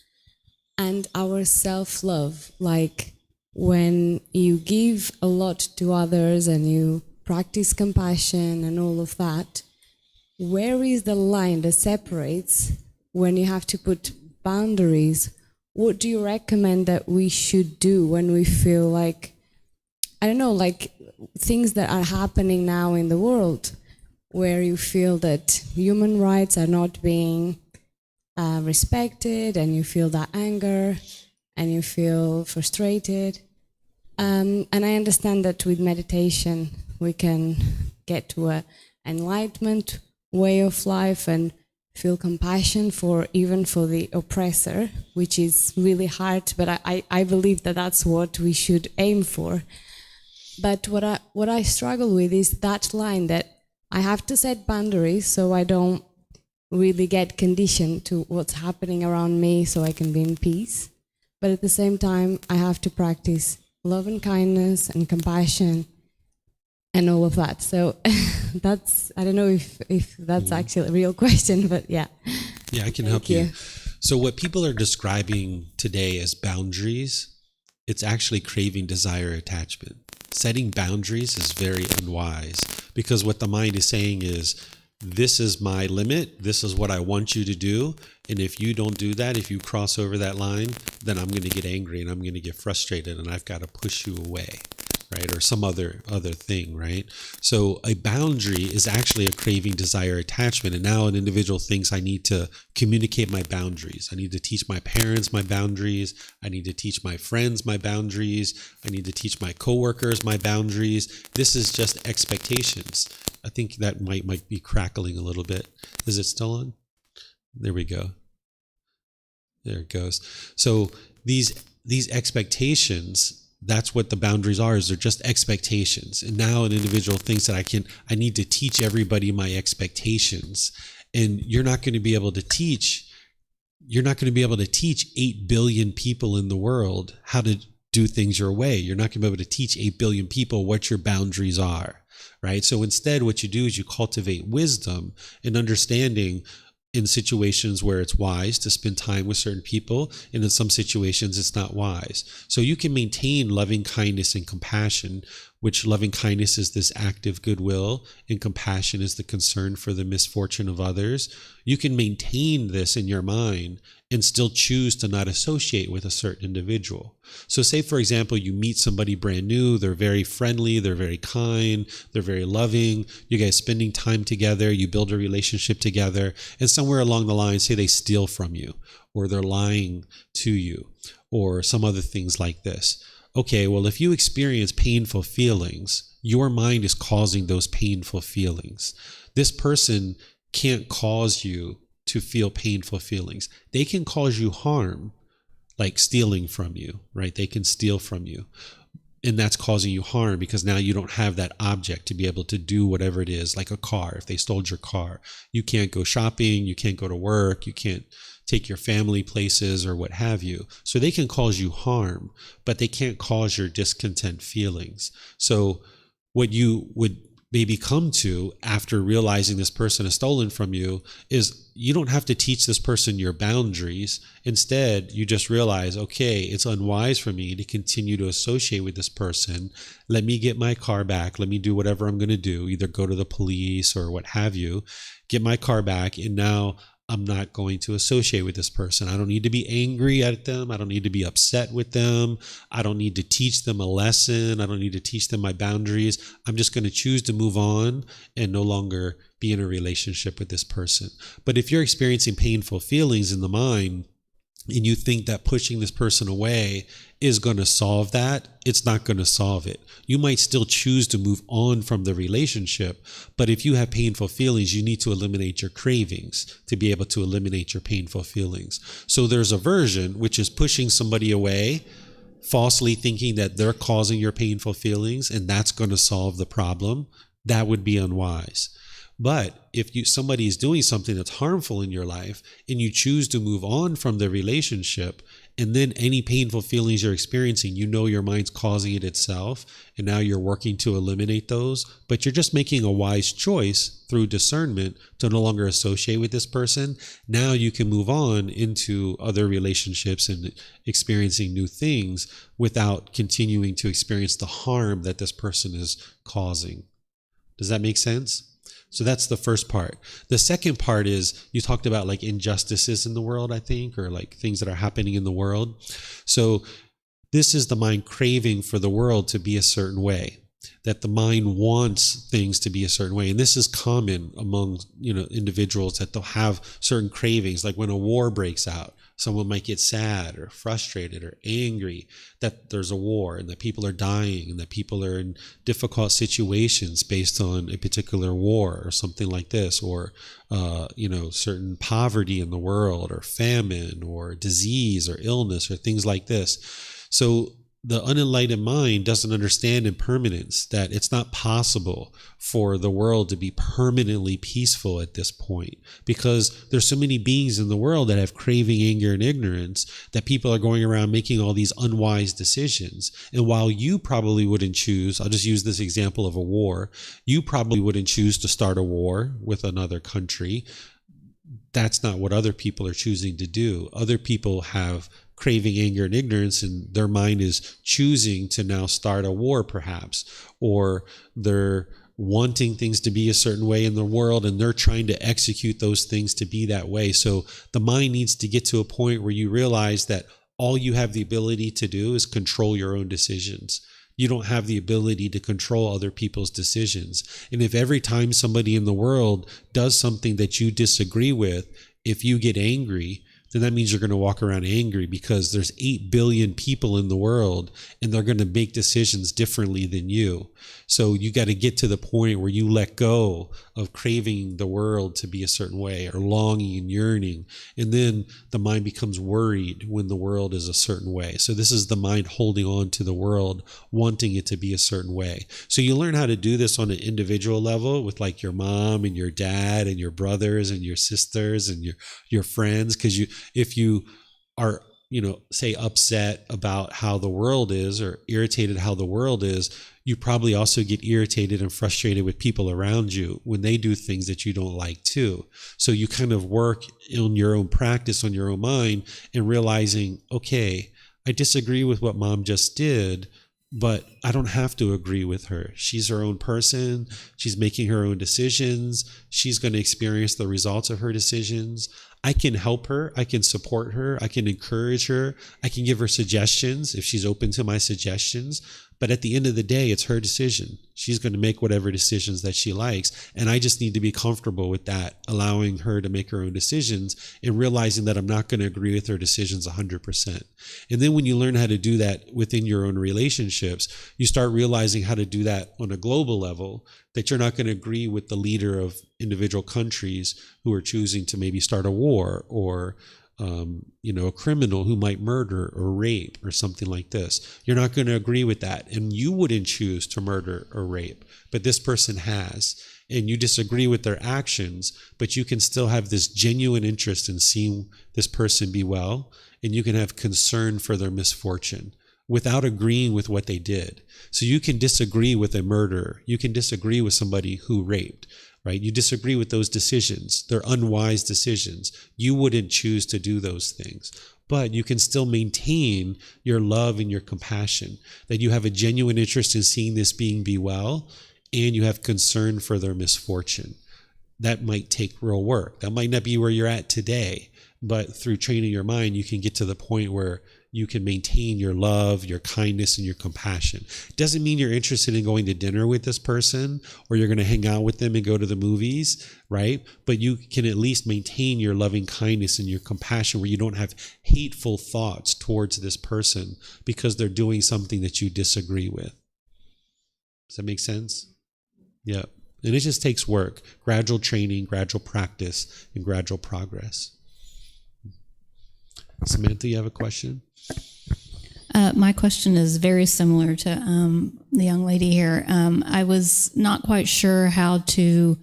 B: and our self-love. Like when you give a lot to others and you practice compassion and all of that, where is the line that separates when you have to put boundaries? What do you recommend that we should do when we feel like, I don't know, like things that are happening now in the world, where you feel that human rights are not being respected, and you feel that anger, and you feel frustrated. And I understand that with meditation, we can get to an enlightenment way of life and feel compassion even for the oppressor, which is really hard, but I believe that that's what we should aim for. But what I struggle with is that line that I have to set boundaries so I don't really get conditioned to what's happening around me, so I can be in peace. But at the same time, I have to practice love and kindness and compassion and all of that. So that's, I don't know if that's actually a real question, but yeah.
A: Yeah, I can help you. So what people are describing today as boundaries, it's actually craving, desire, attachment. Setting boundaries is very unwise, because what the mind is saying is, this is my limit. This is what I want you to do. And if you don't do that, if you cross over that line, then I'm going to get angry and I'm going to get frustrated and I've got to push you away, right? Or some other thing, right? So a boundary is actually a craving, desire, attachment. And now an individual thinks, I need to communicate my boundaries. I need to teach my parents my boundaries. I need to teach my friends my boundaries. I need to teach my coworkers my boundaries. This is just expectations. I think that might be crackling a little bit. Is it still on? There we go. There it goes. So these expectations, that's what the boundaries are, is they're just expectations. And now an individual thinks that I need to teach everybody my expectations. And you're not going to be able to teach 8 billion people in the world how to do things your way. You're not going to be able to teach 8 billion people what your boundaries are, right? So instead, what you do is you cultivate wisdom and understanding in situations where it's wise to spend time with certain people, and in some situations it's not wise. So you can maintain loving kindness and compassion, which loving kindness is this active goodwill and compassion is the concern for the misfortune of others. You can maintain this in your mind and still choose to not associate with a certain individual. So say, for example, you meet somebody brand new, they're very friendly, they're very kind, they're very loving, you guys spending time together, you build a relationship together, and somewhere along the line, say they steal from you, or they're lying to you, or some other things like this. Okay, well, if you experience painful feelings, your mind is causing those painful feelings. This person can't cause you to feel painful feelings. They can cause you harm, like stealing from you, right? They can steal from you. And that's causing you harm because now you don't have that object to be able to do whatever it is, like a car. If they stole your car, you can't go shopping, you can't go to work, you can't take your family places or what have you. So they can cause you harm, but they can't cause your discontent feelings. So what you would maybe come to after realizing this person has stolen from you is you don't have to teach this person your boundaries. Instead, you just realize, okay, it's unwise for me to continue to associate with this person. Let me get my car back. Let me do whatever I'm going to do, either go to the police or what have you, get my car back. And now I'm not going to associate with this person. I don't need to be angry at them. I don't need to be upset with them. I don't need to teach them a lesson. I don't need to teach them my boundaries. I'm just going to choose to move on and no longer be in a relationship with this person. But if you're experiencing painful feelings in the mind and you think that pushing this person away is going to solve that, it's not going to solve it. You might still choose to move on from the relationship, but if you have painful feelings, you need to eliminate your cravings to be able to eliminate your painful feelings. So there's aversion, which is pushing somebody away, falsely thinking that they're causing your painful feelings and that's going to solve the problem. That would be unwise. But if somebody is doing something that's harmful in your life and you choose to move on from the relationship, and then any painful feelings you're experiencing, you know your mind's causing it itself, and now you're working to eliminate those, but you're just making a wise choice through discernment to no longer associate with this person. Now you can move on into other relationships and experiencing new things without continuing to experience the harm that this person is causing. Does that make sense? So that's the first part. The second part is you talked about like injustices in the world, I think, or like things that are happening in the world. So this is the mind craving for the world to be a certain way, that the mind wants things to be a certain way. And this is common among, individuals, that they'll have certain cravings. Like when a war breaks out, someone might get sad or frustrated or angry that there's a war and that people are dying and that people are in difficult situations based on a particular war or something like this, or, certain poverty in the world or famine or disease or illness or things like this. So the unenlightened mind doesn't understand impermanence, that it's not possible for the world to be permanently peaceful at this point, because there's so many beings in the world that have craving, anger, and ignorance, that people are going around making all these unwise decisions. And while you probably wouldn't choose, I'll just use this example of a war, you probably wouldn't choose to start a war with another country. That's not what other people are choosing to do. Other people have craving, anger, and ignorance, and their mind is choosing to now start a war, perhaps, or they're wanting things to be a certain way in the world, and they're trying to execute those things to be that way. So the mind needs to get to a point where you realize that all you have the ability to do is control your own decisions. You don't have the ability to control other people's decisions. And if every time somebody in the world does something that you disagree with, if you get angry, then that means you're going to walk around angry, because there's 8 billion people in the world, and they're going to make decisions differently than you. So you got to get to the point where you let go of craving the world to be a certain way, or longing and yearning. And then the mind becomes worried when the world is a certain way. So this is the mind holding on to the world, wanting it to be a certain way. So you learn how to do this on an individual level with like your mom and your dad and your brothers and your sisters and your friends, because if you are, say upset about how the world is, or irritated how the world is, you probably also get irritated and frustrated with people around you when they do things that you don't like too. So you kind of work on your own practice, on your own mind, and realizing, okay, I disagree with what mom just did, but I don't have to agree with her. She's her own person. She's making her own decisions. She's going to experience the results of her decisions. I can help her. I can support her. I can encourage her. I can give her suggestions if she's open to my suggestions. But at the end of the day, it's her decision. She's going to make whatever decisions that she likes. And I just need to be comfortable with that, allowing her to make her own decisions and realizing that I'm not going to agree with her decisions 100%. And then when you learn how to do that within your own relationships, you start realizing how to do that on a global level, that you're not going to agree with the leader of individual countries who are choosing to maybe start a war, or a criminal who might murder or rape or something like this. You're not going to agree with that. And you wouldn't choose to murder or rape, but this person has. And you disagree with their actions, but you can still have this genuine interest in seeing this person be well, and you can have concern for their misfortune without agreeing with what they did. So you can disagree with a murderer. You can disagree with somebody who raped. Right? You disagree with those decisions. They're unwise decisions. You wouldn't choose to do those things, but you can still maintain your love and your compassion, that you have a genuine interest in seeing this being be well, and you have concern for their misfortune. That might take real work. That might not be where you're at today, but through training your mind, you can get to the point where you can maintain your love, your kindness, and your compassion. Doesn't mean you're interested in going to dinner with this person, or you're going to hang out with them and go to the movies, right? But you can at least maintain your loving kindness and your compassion, where you don't have hateful thoughts towards this person because they're doing something that you disagree with. Does that make sense? Yeah. And it just takes work, gradual training, gradual practice, and gradual progress. Samantha, you have a question?
C: My question is very similar to the young lady here. I was not quite sure how to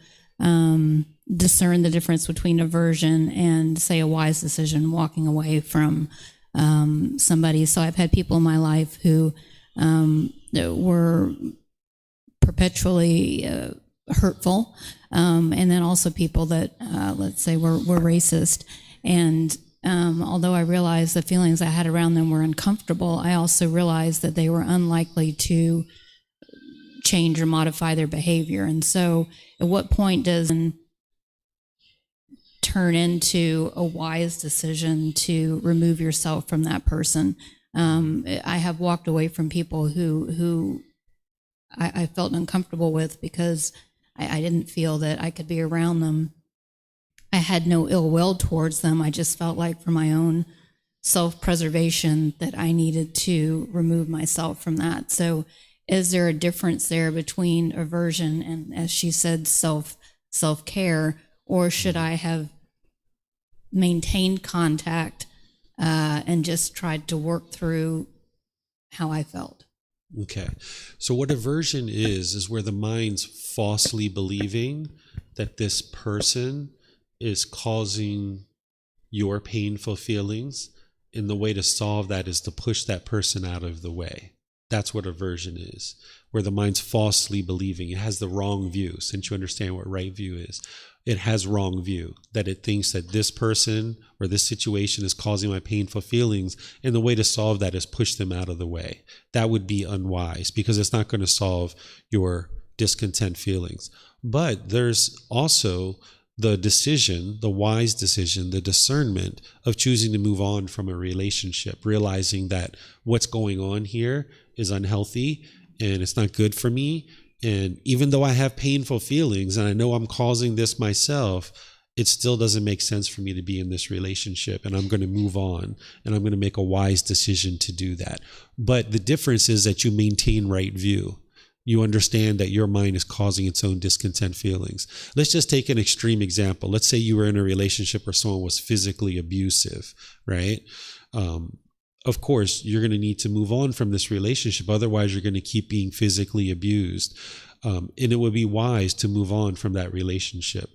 C: discern the difference between aversion and, say, a wise decision, walking away from somebody. So I've had people in my life who were perpetually hurtful, and then also people that, let's say, were racist. And although I realized the feelings I had around them were uncomfortable, I also realized that they were unlikely to change or modify their behavior. And so at what point does it turn into a wise decision to remove yourself from that person? I have walked away from people who I felt uncomfortable with because I didn't feel that I could be around them. I had no ill will towards them. I just felt like, for my own self-preservation, that I needed to remove myself from that. So is there a difference there between aversion and, as she said, self-care, or should I have maintained contact and just tried to work through how I felt.
A: Okay. So what aversion is where the mind's falsely believing that this person is causing your painful feelings, and the way to solve that is to push that person out of the way. That's what aversion is, where the mind's falsely believing. It has the wrong view, since you understand what right view is. It has wrong view, that it thinks that this person or this situation is causing my painful feelings, and the way to solve that is push them out of the way. That would be unwise, because it's not going to solve your discontent feelings. But there's also the decision, the wise decision, the discernment of choosing to move on from a relationship, realizing that what's going on here is unhealthy and it's not good for me. And even though I have painful feelings and I know I'm causing this myself, it still doesn't make sense for me to be in this relationship, and I'm going to move on, and I'm going to make a wise decision to do that. But the difference is that you maintain right view. You understand that your mind is causing its own discontent feelings. Let's just take an extreme example. Let's say you were in a relationship where someone was physically abusive, right? Of course, you're going to need to move on from this relationship. Otherwise, you're going to keep being physically abused. And it would be wise to move on from that relationship.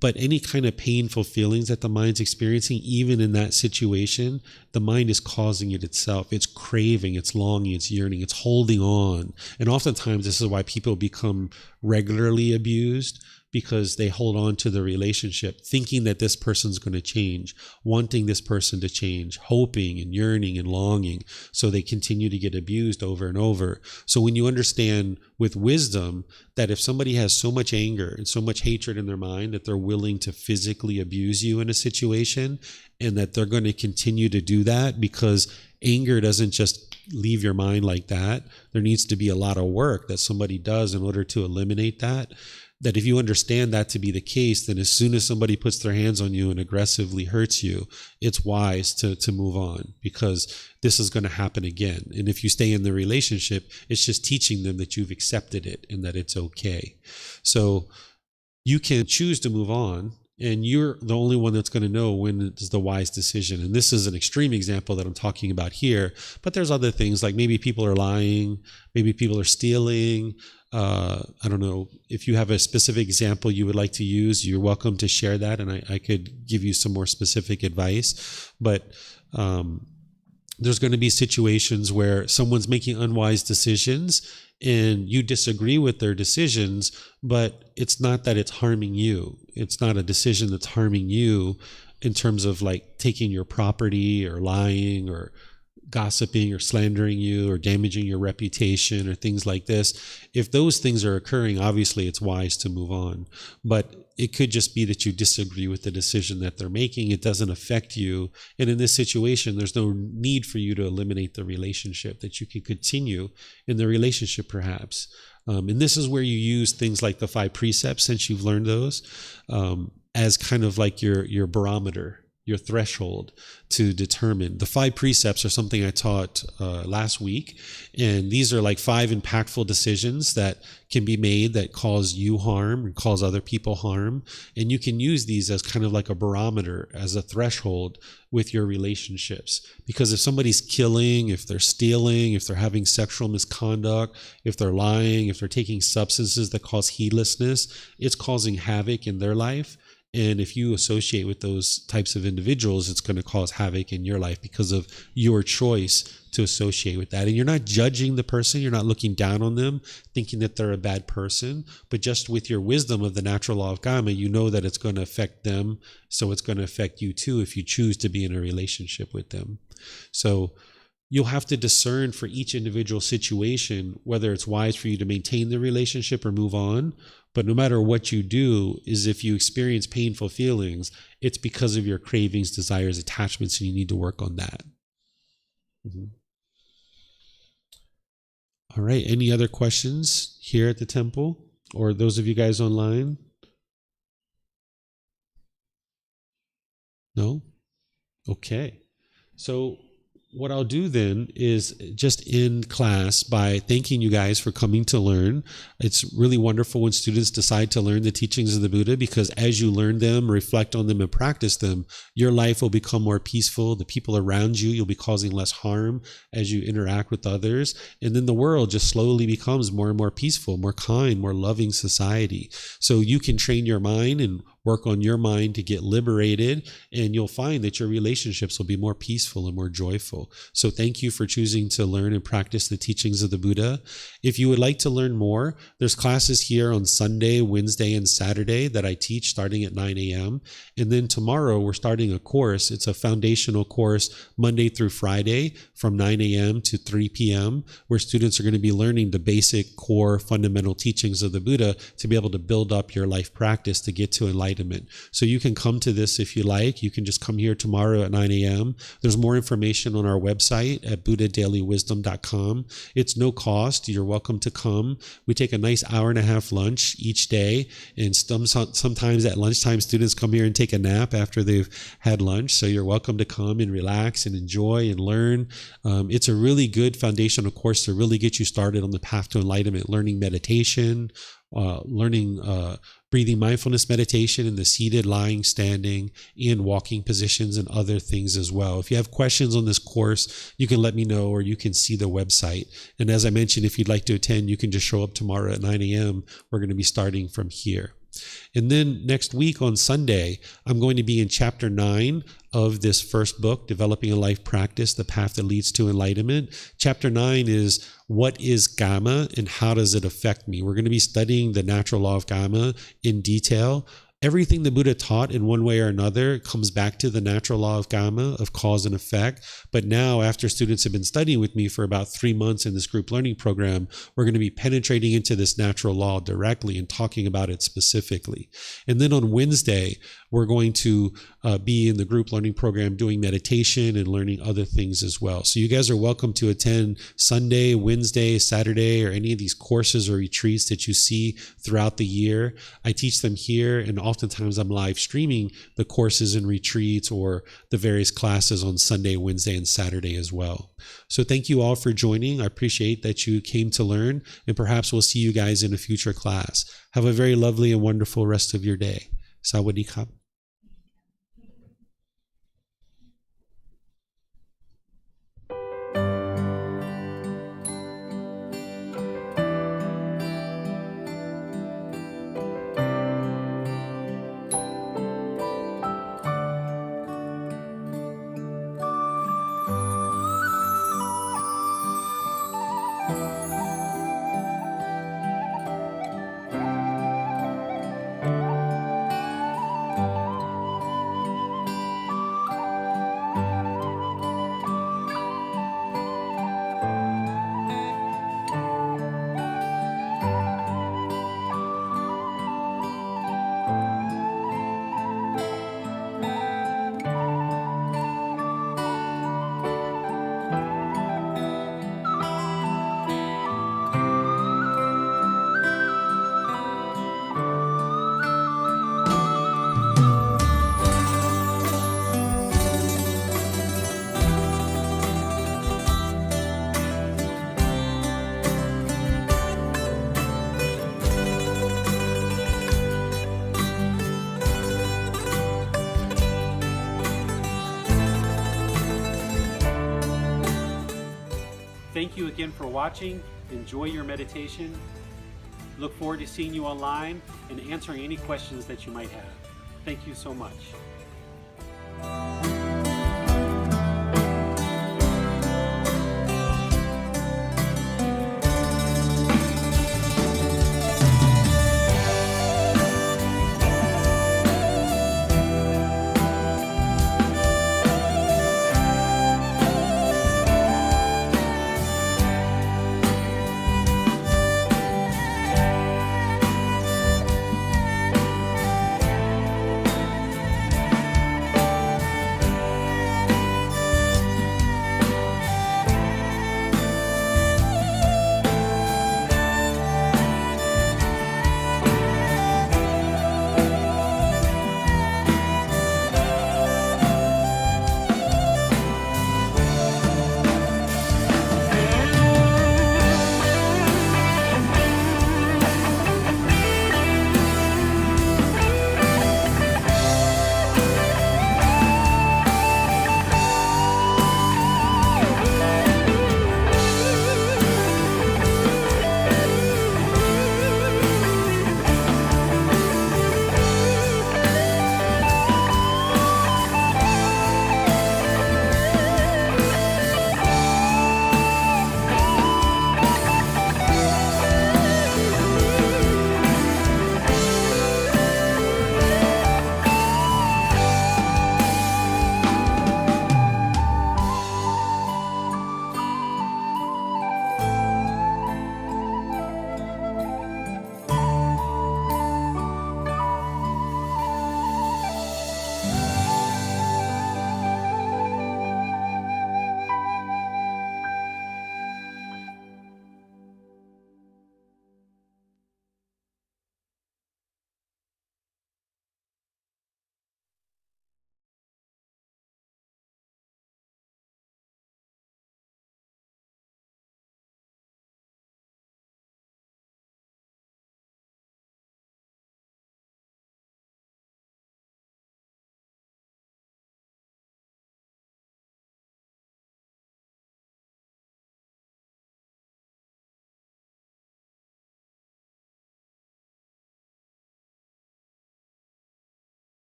A: But any kind of painful feelings that the mind's experiencing, even in that situation, the mind is causing it itself. It's craving, it's longing, it's yearning, it's holding on. And oftentimes, this is why people become regularly abused, because they hold on to the relationship, thinking that this person's going to change, wanting this person to change, hoping and yearning and longing. So they continue to get abused over and over. So when you understand with wisdom that if somebody has so much anger and so much hatred in their mind that they're willing to physically abuse you in a situation, and that they're going to continue to do that because anger doesn't just leave your mind like that. There needs to be a lot of work that somebody does in order to eliminate that. That if you understand that to be the case, then as soon as somebody puts their hands on you and aggressively hurts you, it's wise to move on, because this is going to happen again. And if you stay in the relationship, it's just teaching them that you've accepted it and that it's okay. So you can choose to move on, and you're the only one that's going to know when it's the wise decision. And this is an extreme example that I'm talking about here, but there's other things, like maybe people are lying, maybe people are stealing. I don't know, if you have a specific example you would like to use, you're welcome to share that, and I could give you some more specific advice. But there's going to be situations where someone's making unwise decisions and you disagree with their decisions, but it's not that it's harming you. It's not a decision that's harming you in terms of like taking your property or lying or gossiping or slandering you or damaging your reputation or things like this. If those things are occurring, obviously it's wise to move on. But it could just be that you disagree with the decision that they're making. It doesn't affect you. And in this situation, there's no need for you to eliminate the relationship, that you can continue in the relationship perhaps. And this is where you use things like the 5 precepts, since you've learned those, as kind of like your barometer, your threshold to determine. The 5 precepts are something I taught last week. And these are like 5 impactful decisions that can be made that cause you harm and cause other people harm. And you can use these as kind of like a barometer, as a threshold with your relationships. Because if somebody's killing, if they're stealing, if they're having sexual misconduct, if they're lying, if they're taking substances that cause heedlessness, it's causing havoc in their life. And if you associate with those types of individuals, it's going to cause havoc in your life because of your choice to associate with that. And you're not judging the person. You're not looking down on them, thinking that they're a bad person. But just with your wisdom of the natural law of karma, you know that it's going to affect them. So it's going to affect you too if you choose to be in a relationship with them. So you'll have to discern for each individual situation whether it's wise for you to maintain the relationship or move on. But no matter what you do, is if you experience painful feelings, it's because of your cravings, desires, attachments, and you need to work on that. Mm-hmm. All right. Any other questions here at the temple, or those of you guys online? No? Okay. So what I'll do then is just end class by thanking you guys for coming to learn. It's really wonderful when students decide to learn the teachings of the Buddha, because as you learn them, reflect on them, and practice them, your life will become more peaceful. The people around you, you'll be causing less harm as you interact with others. And then the world just slowly becomes more and more peaceful, more kind, more loving society. So you can train your mind and work on your mind to get liberated, and you'll find that your relationships will be more peaceful and more joyful. So thank you for choosing to learn and practice the teachings of the Buddha. If you would like to learn more, there's classes here on Sunday, Wednesday, and Saturday that I teach starting at 9 a.m. And then tomorrow we're starting a course. It's a foundational course Monday through Friday from 9 a.m. to 3 p.m. where students are going to be learning the basic core fundamental teachings of the Buddha to be able to build up your life practice to get to enlightenment. So you can come to this if you like. You can just come here tomorrow at 9 a.m. There's more information on our website at buddhadailywisdom.com. It's no cost. You're welcome to come. We take a nice hour-and-a-half lunch each day, and sometimes at lunchtime students come here and take a nap after they've had lunch. So you're welcome to come and relax and enjoy and learn. It's a really good foundational course to really get you started on the path to enlightenment, learning meditation, learning breathing mindfulness meditation in the seated, lying, standing, and walking positions, and other things as well. If you have questions on this course, you can let me know, or you can see the website. And as I mentioned, if you'd like to attend, you can just show up tomorrow at 9 a.m. We're going to be starting from here. And then next week on Sunday, I'm going to be in chapter 9 of this first book, Developing a Life Practice, The Path That Leads to Enlightenment. Chapter 9 is, what is Gama and how does it affect me? We're going to be studying the natural law of Gama in detail. Everything the Buddha taught in one way or another comes back to the natural law of Gama, of cause and effect. But now, after students have been studying with me for about 3 months in this group learning program, we're going to be penetrating into this natural law directly and talking about it specifically. And then on Wednesday, we're going to be in the group learning program doing meditation and learning other things as well. So you guys are welcome to attend Sunday, Wednesday, Saturday, or any of these courses or retreats that you see throughout the year. I teach them here, and oftentimes I'm live streaming the courses and retreats or the various classes on Sunday, Wednesday, and Saturday as well. So thank you all for joining. I appreciate that you came to learn, and perhaps we'll see you guys in a future class. Have a very lovely and wonderful rest of your day. Sawadee krap. Thank you again for watching. Enjoy your meditation. Look forward to seeing you online and answering any questions that you might have. Thank you so much.